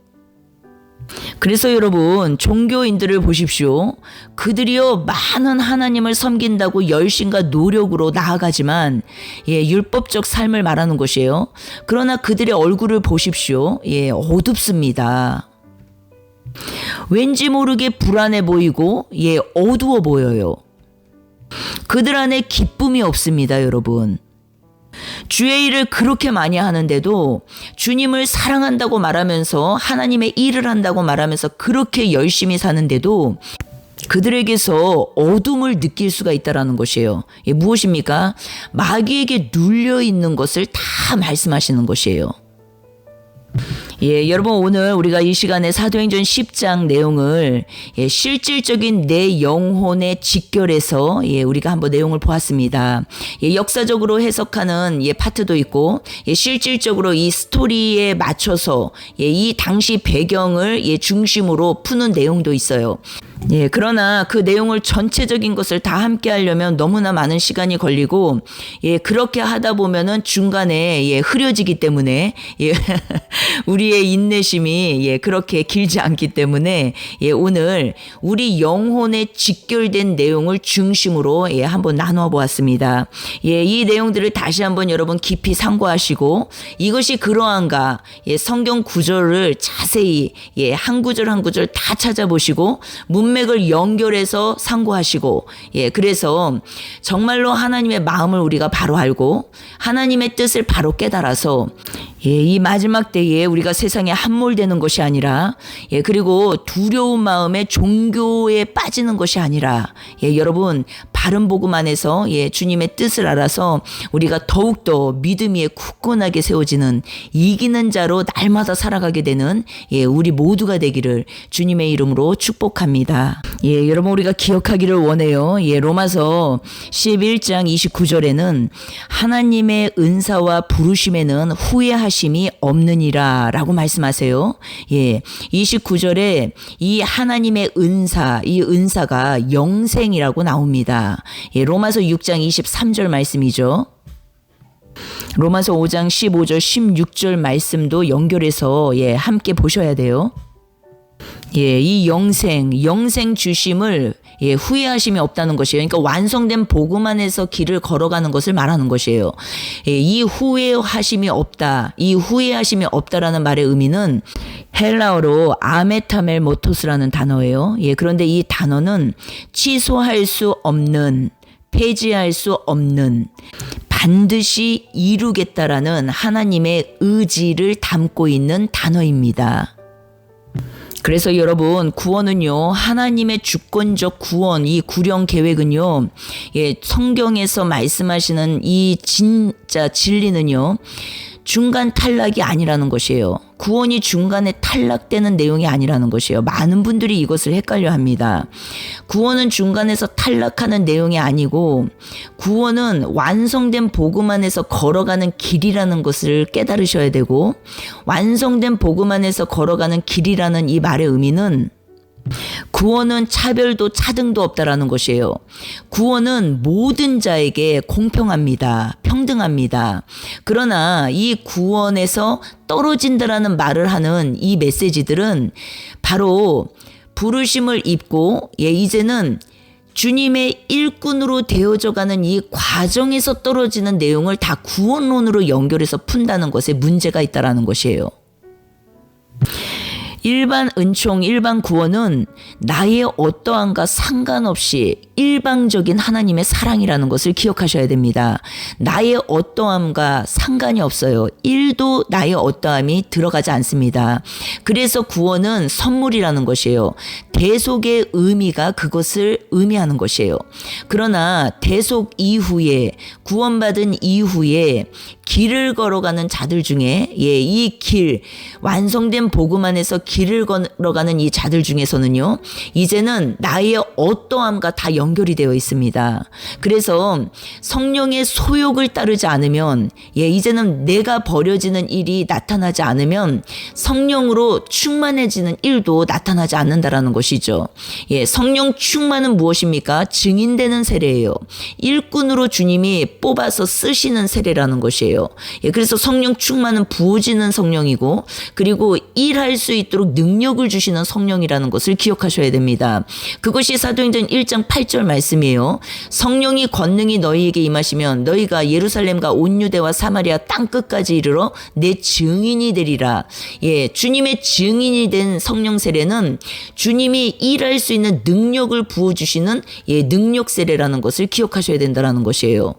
그래서 여러분 종교인들을 보십시오. 그들이요 많은 하나님을 섬긴다고 열심과 노력으로 나아가지만 율법적 삶을 말하는 것이에요. 그러나 그들의 얼굴을 보십시오. 어둡습니다. 왠지 모르게 불안해 보이고 어두워 보여요. 그들 안에 기쁨이 없습니다, 여러분. 주의 일을 그렇게 많이 하는데도 주님을 사랑한다고 말하면서 하나님의 일을 한다고 말하면서 그렇게 열심히 사는데도 그들에게서 어둠을 느낄 수가 있다는 것이에요. 무엇입니까? 마귀에게 눌려 있는 것을 다 말씀하시는 것이에요. 예, 여러분 오늘 우리가 이 시간에 사도행전 10장 내용을 실질적인 내 영혼의 직결해서 우리가 한번 내용을 보았습니다. 역사적으로 해석하는 파트도 있고 실질적으로 이 스토리에 맞춰서 이 당시 배경을 중심으로 푸는 내용도 있어요. 그러나 그 내용을 전체적인 것을 다 함께 하려면 너무나 많은 시간이 걸리고, 그렇게 하다 보면은 중간에, 흐려지기 때문에, 우리의 인내심이, 그렇게 길지 않기 때문에, 오늘 우리 영혼에 직결된 내용을 중심으로, 한번 나누어 보았습니다. 이 내용들을 다시 한번 여러분 깊이 상고하시고, 이것이 그러한가, 성경 구절을 자세히, 한 구절 한 구절 다 찾아보시고, 문맥을 연결해서 상고하시고, 그래서 정말로 하나님의 마음을 우리가 바로 알고 하나님의 뜻을 바로 깨달아서 이 마지막 때에 우리가 세상에 함몰되는 것이 아니라, 그리고 두려운 마음에 종교에 빠지는 것이 아니라, 여러분 바른 복음 안에서 주님의 뜻을 알아서 우리가 더욱더 믿음 위에 굳건하게 세워지는 이기는 자로 날마다 살아가게 되는 우리 모두가 되기를 주님의 이름으로 축복합니다. 여러분 우리가 기억하기를 원해요. 로마서 11장 29절에는 하나님의 은사와 부르심에는 후회하심이 없느니라 라고 말씀하세요. 29절에 이 하나님의 은사, 이 은사가 영생이라고 나옵니다. 로마서 6장 23절 말씀이죠. 로마서 5장 15절 16절 말씀도 연결해서 함께 보셔야 돼요. 이 영생 주심을 후회하심이 없다는 것이에요. 그러니까 완성된 복음 안에서 길을 걸어가는 것을 말하는 것이에요. 이 후회하심이 없다. 이 후회하심이 없다라는 말의 의미는 헬라어로 아메타멜모토스라는 단어예요. 그런데 이 단어는 취소할 수 없는, 폐지할 수 없는, 반드시 이루겠다라는 하나님의 의지를 담고 있는 단어입니다. 그래서 여러분 구원은요, 하나님의 주권적 구원, 이 구령 계획은요, 성경에서 말씀하시는 이 진짜 진리는요, 중간 탈락이 아니라는 것이에요. 구원이 중간에 탈락되는 내용이 아니라는 것이에요. 많은 분들이 이것을 헷갈려 합니다. 구원은 중간에서 탈락하는 내용이 아니고, 구원은 완성된 복음 안에서 걸어가는 길이라는 것을 깨달으셔야 되고, 완성된 복음 안에서 걸어가는 길이라는 이 말의 의미는 구원은 차별도 차등도 없다라는 것이에요. 구원은 모든 자에게 공평합니다. 평등합니다. 그러나 이 구원에서 떨어진다라는 말을 하는 이 메시지들은 바로 부르심을 입고 이제는 주님의 일꾼으로 되어져가는 이 과정에서 떨어지는 내용을 다 구원론으로 연결해서 푼다는 것에 문제가 있다라는 것이에요. 일반 은총, 일반 구원은 나의 어떠함과 상관없이 일방적인 하나님의 사랑이라는 것을 기억하셔야 됩니다. 나의 어떠함과 상관이 없어요. 1도 나의 어떠함이 들어가지 않습니다. 그래서 구원은 선물이라는 것이에요. 대속의 의미가 그것을 의미하는 것이에요. 그러나 대속 이후에, 구원받은 이후에 길을 걸어가는 자들 중에 이 길, 완성된 복음 안에서 길을 걸어가는 이 자들 중에서는요, 이제는 나의 어떠함과 다 연결이 되어 있습니다. 그래서 성령의 소욕을 따르지 않으면, 이제는 내가 버려지는 일이 나타나지 않으면 성령으로 충만해지는 일도 나타나지 않는다라는 것이죠. 성령 충만은 무엇입니까? 증인되는 세례예요. 일꾼으로 주님이 뽑아서 쓰시는 세례라는 것이에요. 그래서 성령 충만은 부어지는 성령이고, 그리고 일할 수 있도록 능력을 주시는 성령이라는 것을 기억하셔야 됩니다. 그것이 사도행전 1장 8절 말씀이에요. 성령이 권능이 너희에게 임하시면 너희가 예루살렘과 온 유대와 사마리아 땅끝까지 이르러 내 증인이 되리라. 주님의 증인이 된 성령 세례는 주님이 일할 수 있는 능력을 부어주시는 능력 세례라는 것을 기억하셔야 된다는 것이에요.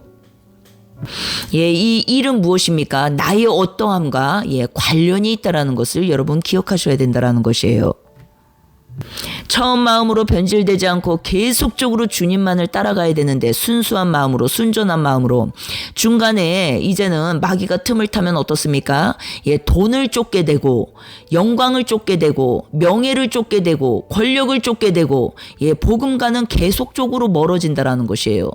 이 일은 무엇입니까? 나의 어떠함과 관련이 있다라는 것을 여러분 기억하셔야 된다는 것이에요. 처음 마음으로 변질되지 않고 계속적으로 주님만을 따라가야 되는데 순수한 마음으로 순전한 마음으로 중간에 이제는 마귀가 틈을 타면 어떻습니까? 예, 돈을 쫓게 되고 영광을 쫓게 되고 명예를 쫓게 되고 권력을 쫓게 되고 예, 복음과는 계속적으로 멀어진다라는 것이에요.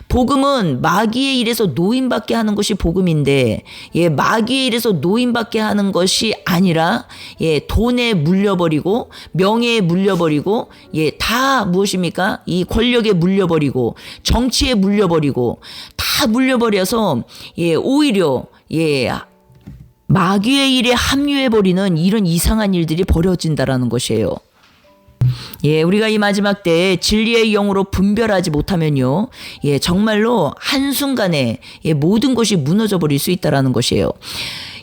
복음은 마귀의 일에서 노임받게 하는 것이 복음인데 예, 마귀의 일에서 노임받게 하는 것이 아니라 예, 돈에 물려버리고 명예에 물려버리고 예, 다 무엇입니까? 이 권력에 물려버리고 정치에 물려버리고 다 물려버려서 예, 오히려 예, 마귀의 일에 합류해버리는 이런 이상한 일들이 벌어진다라는 것이에요. 예, 우리가 이 마지막 때에 진리의 영으로 분별하지 못하면요, 예, 정말로 한순간에 예, 모든 것이 무너져 버릴 수 있다라는 것이에요.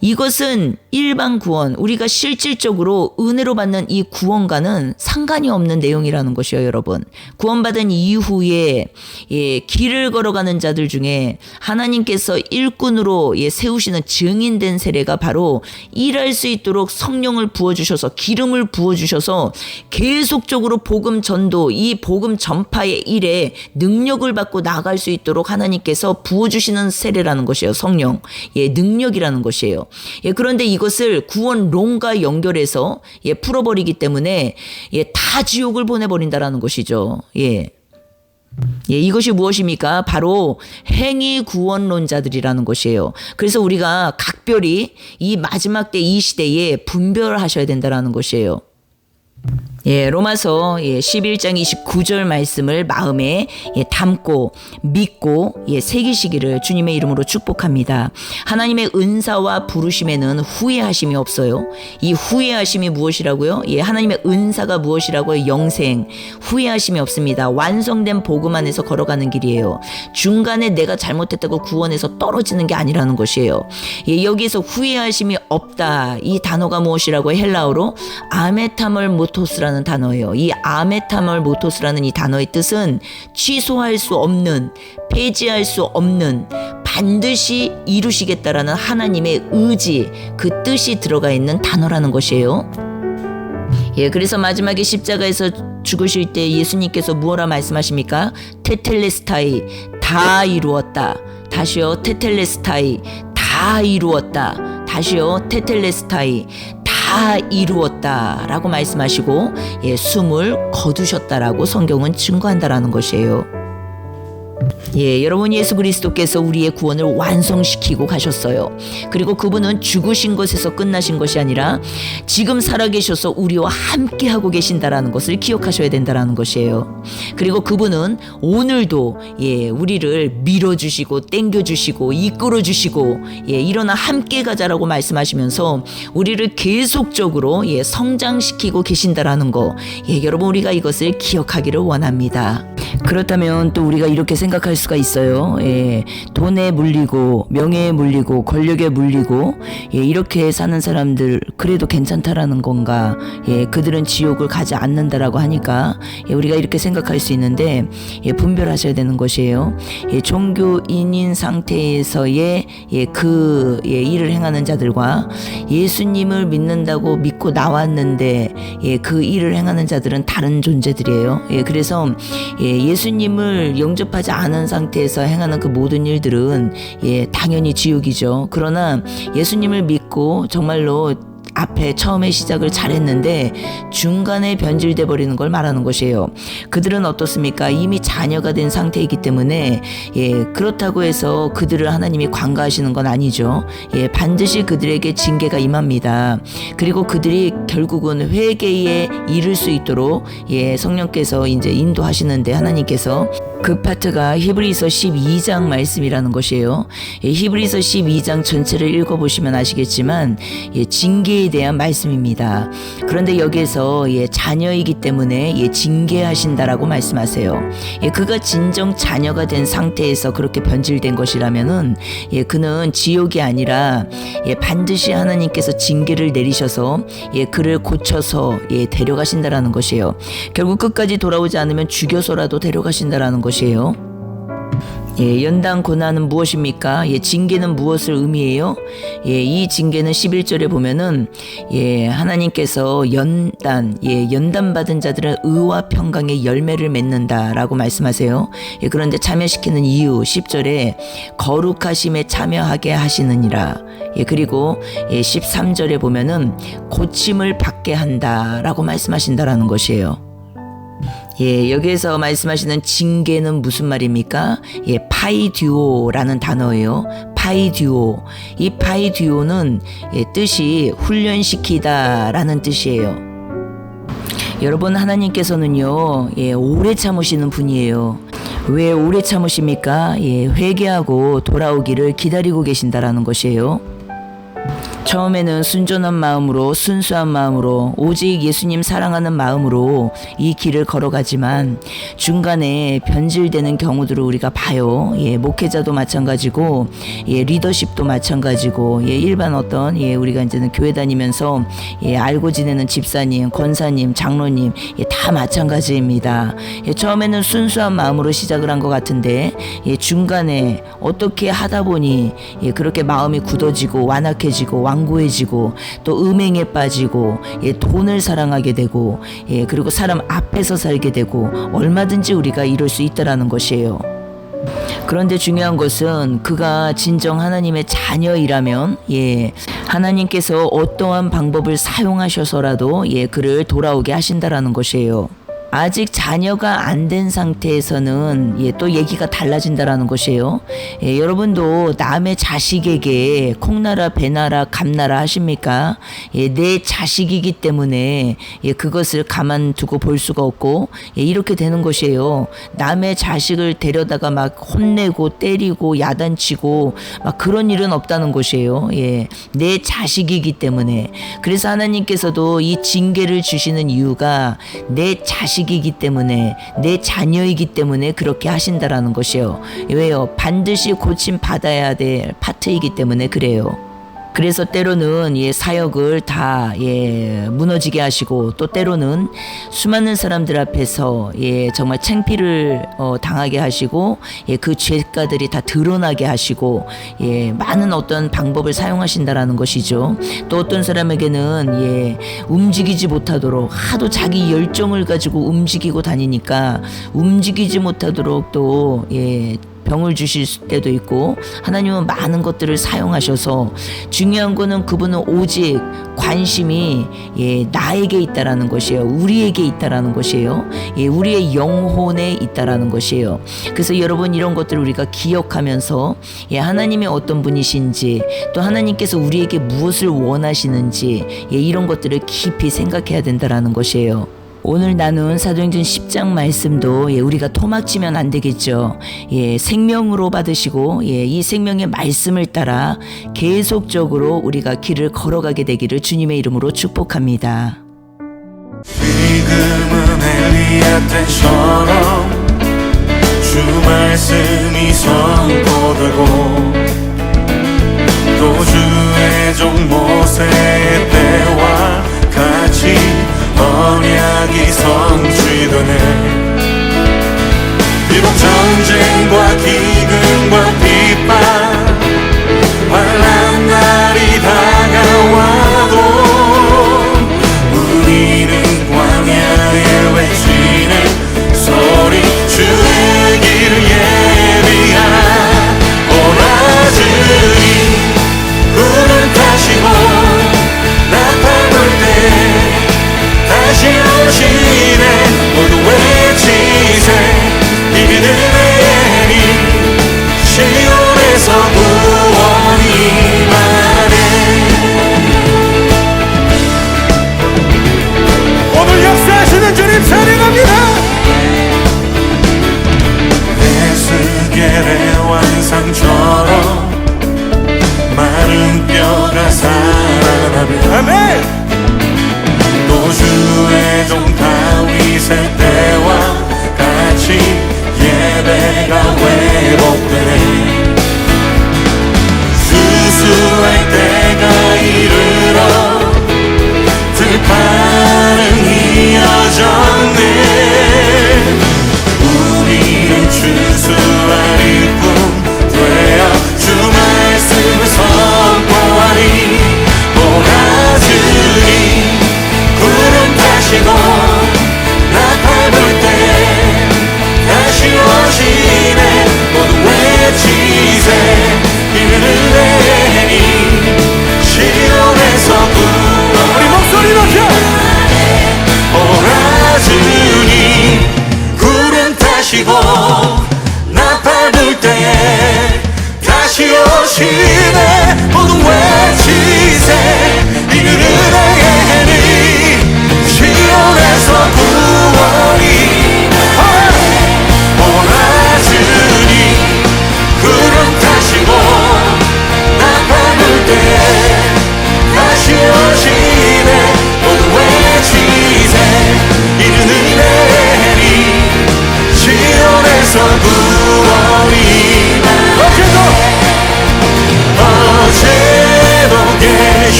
이것은 일반 구원, 우리가 실질적으로 은혜로 받는 이 구원과는 상관이 없는 내용이라는 것이에요, 여러분. 구원받은 이후에 예, 길을 걸어가는 자들 중에 하나님께서 일꾼으로 예, 세우시는 증인된 세례가 바로 일할 수 있도록 성령을 부어주셔서 기름을 부어주셔서 계속적으로 복음 전도, 이 복음 전파의 일에 능력을 받고 나갈 수 있도록 하나님께서 부어주시는 세례라는 것이에요. 성령, 예, 능력이라는 것이에요. 예, 그런데 이것을 구원론과 연결해서 예, 풀어버리기 때문에 예, 다 지옥을 보내버린다라는 것이죠. 예. 예, 이것이 무엇입니까? 바로 행위 구원론자들이라는 것이에요. 그래서 우리가 각별히 이 마지막 때 이 시대에 분별하셔야 된다라는 것이에요. 예, 로마서 11장 29절 말씀을 마음에 담고 믿고 새기시기를 주님의 이름으로 축복합니다. 하나님의 은사와 부르심에는 후회하심이 없어요. 이 후회하심이 무엇이라고요? 예, 하나님의 은사가 무엇이라고요? 영생. 후회하심이 없습니다. 완성된 복음 안에서 걸어가는 길이에요. 중간에 내가 잘못했다고 구원에서 떨어지는 게 아니라는 것이에요. 예, 여기에서 후회하심이 없다. 이 단어가 무엇이라고요? 헬라어로 아메타멀 모토스라는 단어예요. 이 아메타멀 모토스라는 이 단어의 뜻은 취소할 수 없는, 폐지할 수 없는, 반드시 이루시겠다라는 하나님의 의지, 그 뜻이 들어가 있는 단어라는 것이에요. 예, 그래서 마지막에 십자가에서 죽으실 때 예수님께서 무엇라 말씀하십니까? 테텔레스타이, 다 이루었다. 다시요, 테텔레스타이, 다 이루었다. 다시요, 테텔레스타이, 다 이루었다라고 말씀하시고 숨을 거두셨다라고 성경은 증거한다라는 것이에요. 예, 여러분, 예수 그리스도께서 우리의 구원을 완성시키고 가셨어요. 그리고 그분은 죽으신 것에서 끝나신 것이 아니라 지금 살아계셔서 우리와 함께 하고 계신다라는 것을 기억하셔야 된다라는 것이에요. 그리고 그분은 오늘도 우리를 밀어주시고 땡겨주시고 이끌어주시고 일어나 함께 가자라고 말씀하시면서 우리를 계속적으로 성장시키고 계신다라는 거, 여러분, 우리가 이것을 기억하기를 원합니다. 그렇다면 또 우리가 이렇게 생각할 수가 있어요. 돈에 물리고 명예에 물리고 권력에 물리고 이렇게 사는 사람들 그래도 괜찮다라는 건가? 그들은 지옥을 가지 않는다라고 하니까 우리가 이렇게 생각할 수 있는데 분별하셔야 되는 것이에요. 종교인인 상태에서의 그 일을 행하는 자들과 예수님을 믿는다고 믿고 나왔는데 그 일을 행하는 자들은 다른 존재들이에요. 그래서 예수님을 영접하지 않은 상태에서 행하는 그 모든 일들은 당연히 지옥이죠. 그러나 예수님을 믿고 정말로 앞에 처음에 시작을 잘했는데 중간에 변질돼 버리는 걸 말하는 것이에요. 그들은 어떻습니까? 이미 자녀가 된 상태이기 때문에 그렇다고 해서 그들을 하나님이 관가하시는 건 아니죠. 반드시 그들에게 징계가 임합니다. 그리고 그들이 결국은 회개에 이를 수 있도록 성령께서 이제 인도하시는데 하나님께서 그 파트가 히브리서 12장 말씀이라는 것이에요. 히브리서 12장 전체를 읽어보시면 아시겠지만 징계에 대한 말씀입니다. 그런데 여기에서 자녀이기 때문에 징계하신다라고 말씀하세요. 그가 진정 자녀가 된 상태에서 그렇게 변질된 것이라면은 그는 지옥이 아니라 반드시 하나님께서 징계를 내리셔서 그를 고쳐서 데려가신다라는 것이에요. 결국 끝까지 돌아오지 않으면 죽여서라도 데려가신다라는 것이에요. 연단 고난은 무엇입니까? 징계는 무엇을 의미해요? 이 징계는 11절에 보면은 하나님께서 연단 받은 자들은 의와 평강의 열매를 맺는다라고 말씀하세요. 그런데 참여시키는 이유 10절에 거룩하심에 참여하게 하시느니라. 그리고 13절에 보면은 고침을 받게 한다라고 말씀하신다라는 것이에요. 여기에서 말씀하시는 징계는 무슨 말입니까? 파이듀오라는 단어예요. 파이듀오. 이 파이듀오는 뜻이 훈련시키다라는 뜻이에요. 여러분, 하나님께서는요, 오래 참으시는 분이에요. 왜 오래 참으십니까? 회개하고 돌아오기를 기다리고 계신다라는 것이에요. 처음에는 순전한 마음으로, 순수한 마음으로, 오직 예수님 사랑하는 마음으로 이 길을 걸어가지만 중간에 변질되는 경우들을 우리가 봐요. 목회자도 마찬가지고, 리더십도 마찬가지고, 일반 어떤, 우리가 이제는 교회 다니면서, 알고 지내는 집사님, 권사님, 장로님, 다 마찬가지입니다. 처음에는 순수한 마음으로 시작을 한 것 같은데, 중간에 어떻게 하다 보니, 그렇게 마음이 굳어지고, 완악해지고, 완고해지고, 또 음행에 빠지고, 돈을 사랑하게 되고, 그리고 사람 앞에서 살게 되고, 얼마든지 우리가 이룰 수 있다라는 것이에요. 그런데 중요한 것은 그가 진정 하나님의 자녀이라면 하나님께서 어떠한 방법을 사용하셔서라도 그를 돌아오게 하신다라는 것이에요. 아직 자녀가 안 된 상태에서는 또 얘기가 달라진다라는 것이에요. 여러분도 남의 자식에게 콩나라 배나라 감나라 하십니까? 내 자식이기 때문에 그것을 가만두고 볼 수가 없고 이렇게 되는 것이에요. 남의 자식을 데려다가 막 혼내고 때리고 야단치고 막 그런 일은 없다는 것이에요. 내 자식이기 때문에. 그래서 하나님께서도 이 징계를 주시는 이유가 내 자식이기 때문에, 내 자녀이기 때문에 그렇게 하신다라는 것이에요. 왜요? 반드시 고침 받아야 될 파트이기 때문에 그래요. 그래서 때로는 사역을 다 무너지게 하시고, 또 때로는 수많은 사람들 앞에서 정말 창피를 당하게 하시고, 그 죄가들이 다 드러나게 하시고, 많은 어떤 방법을 사용하신다라는 것이죠. 또 어떤 사람에게는 움직이지 못하도록 하도 자기 열정을 가지고 움직이고 다니니까 움직이지 못하도록 또 병을 주실 때도 있고, 하나님은 많은 것들을 사용하셔서 중요한 거는 그분은 오직 관심이 나에게 있다라는 것이에요. 우리에게 있다라는 것이에요. 우리의 영혼에 있다라는 것이에요. 그래서 여러분, 이런 것들을 우리가 기억하면서 하나님이 어떤 분이신지, 또 하나님께서 우리에게 무엇을 원하시는지 이런 것들을 깊이 생각해야 된다라는 것이에요. 오늘 나눈 사도행전 10장 말씀도 우리가 토막치면 안 되겠죠. 생명으로 받으시고 이 생명의 말씀을 따라 계속적으로 우리가 길을 걸어가게 되기를 주님의 이름으로 축복합니다. 지금은 엘리야 때처럼 주 말씀이 선포되고, 또 주의 종 모세의 때와 같이 언약이 성취되네. 비록 전쟁과 기근과 핍박, 환난 날이 다가와도 우리는 광야에 외치는 소리, 주의 길을 예비하라. 오라 주님, 구름 타시고 나팔 불 때 다시 오시네. 모두 외치세, 믿음의 님, 시온에서 구원이 임하네. 오늘 역사하시는 주님 찬양합니다. 에스겔의 환상처럼 마른 뼈가 살아나며, 아멘. 또 주의 종 다윗의 때와 같이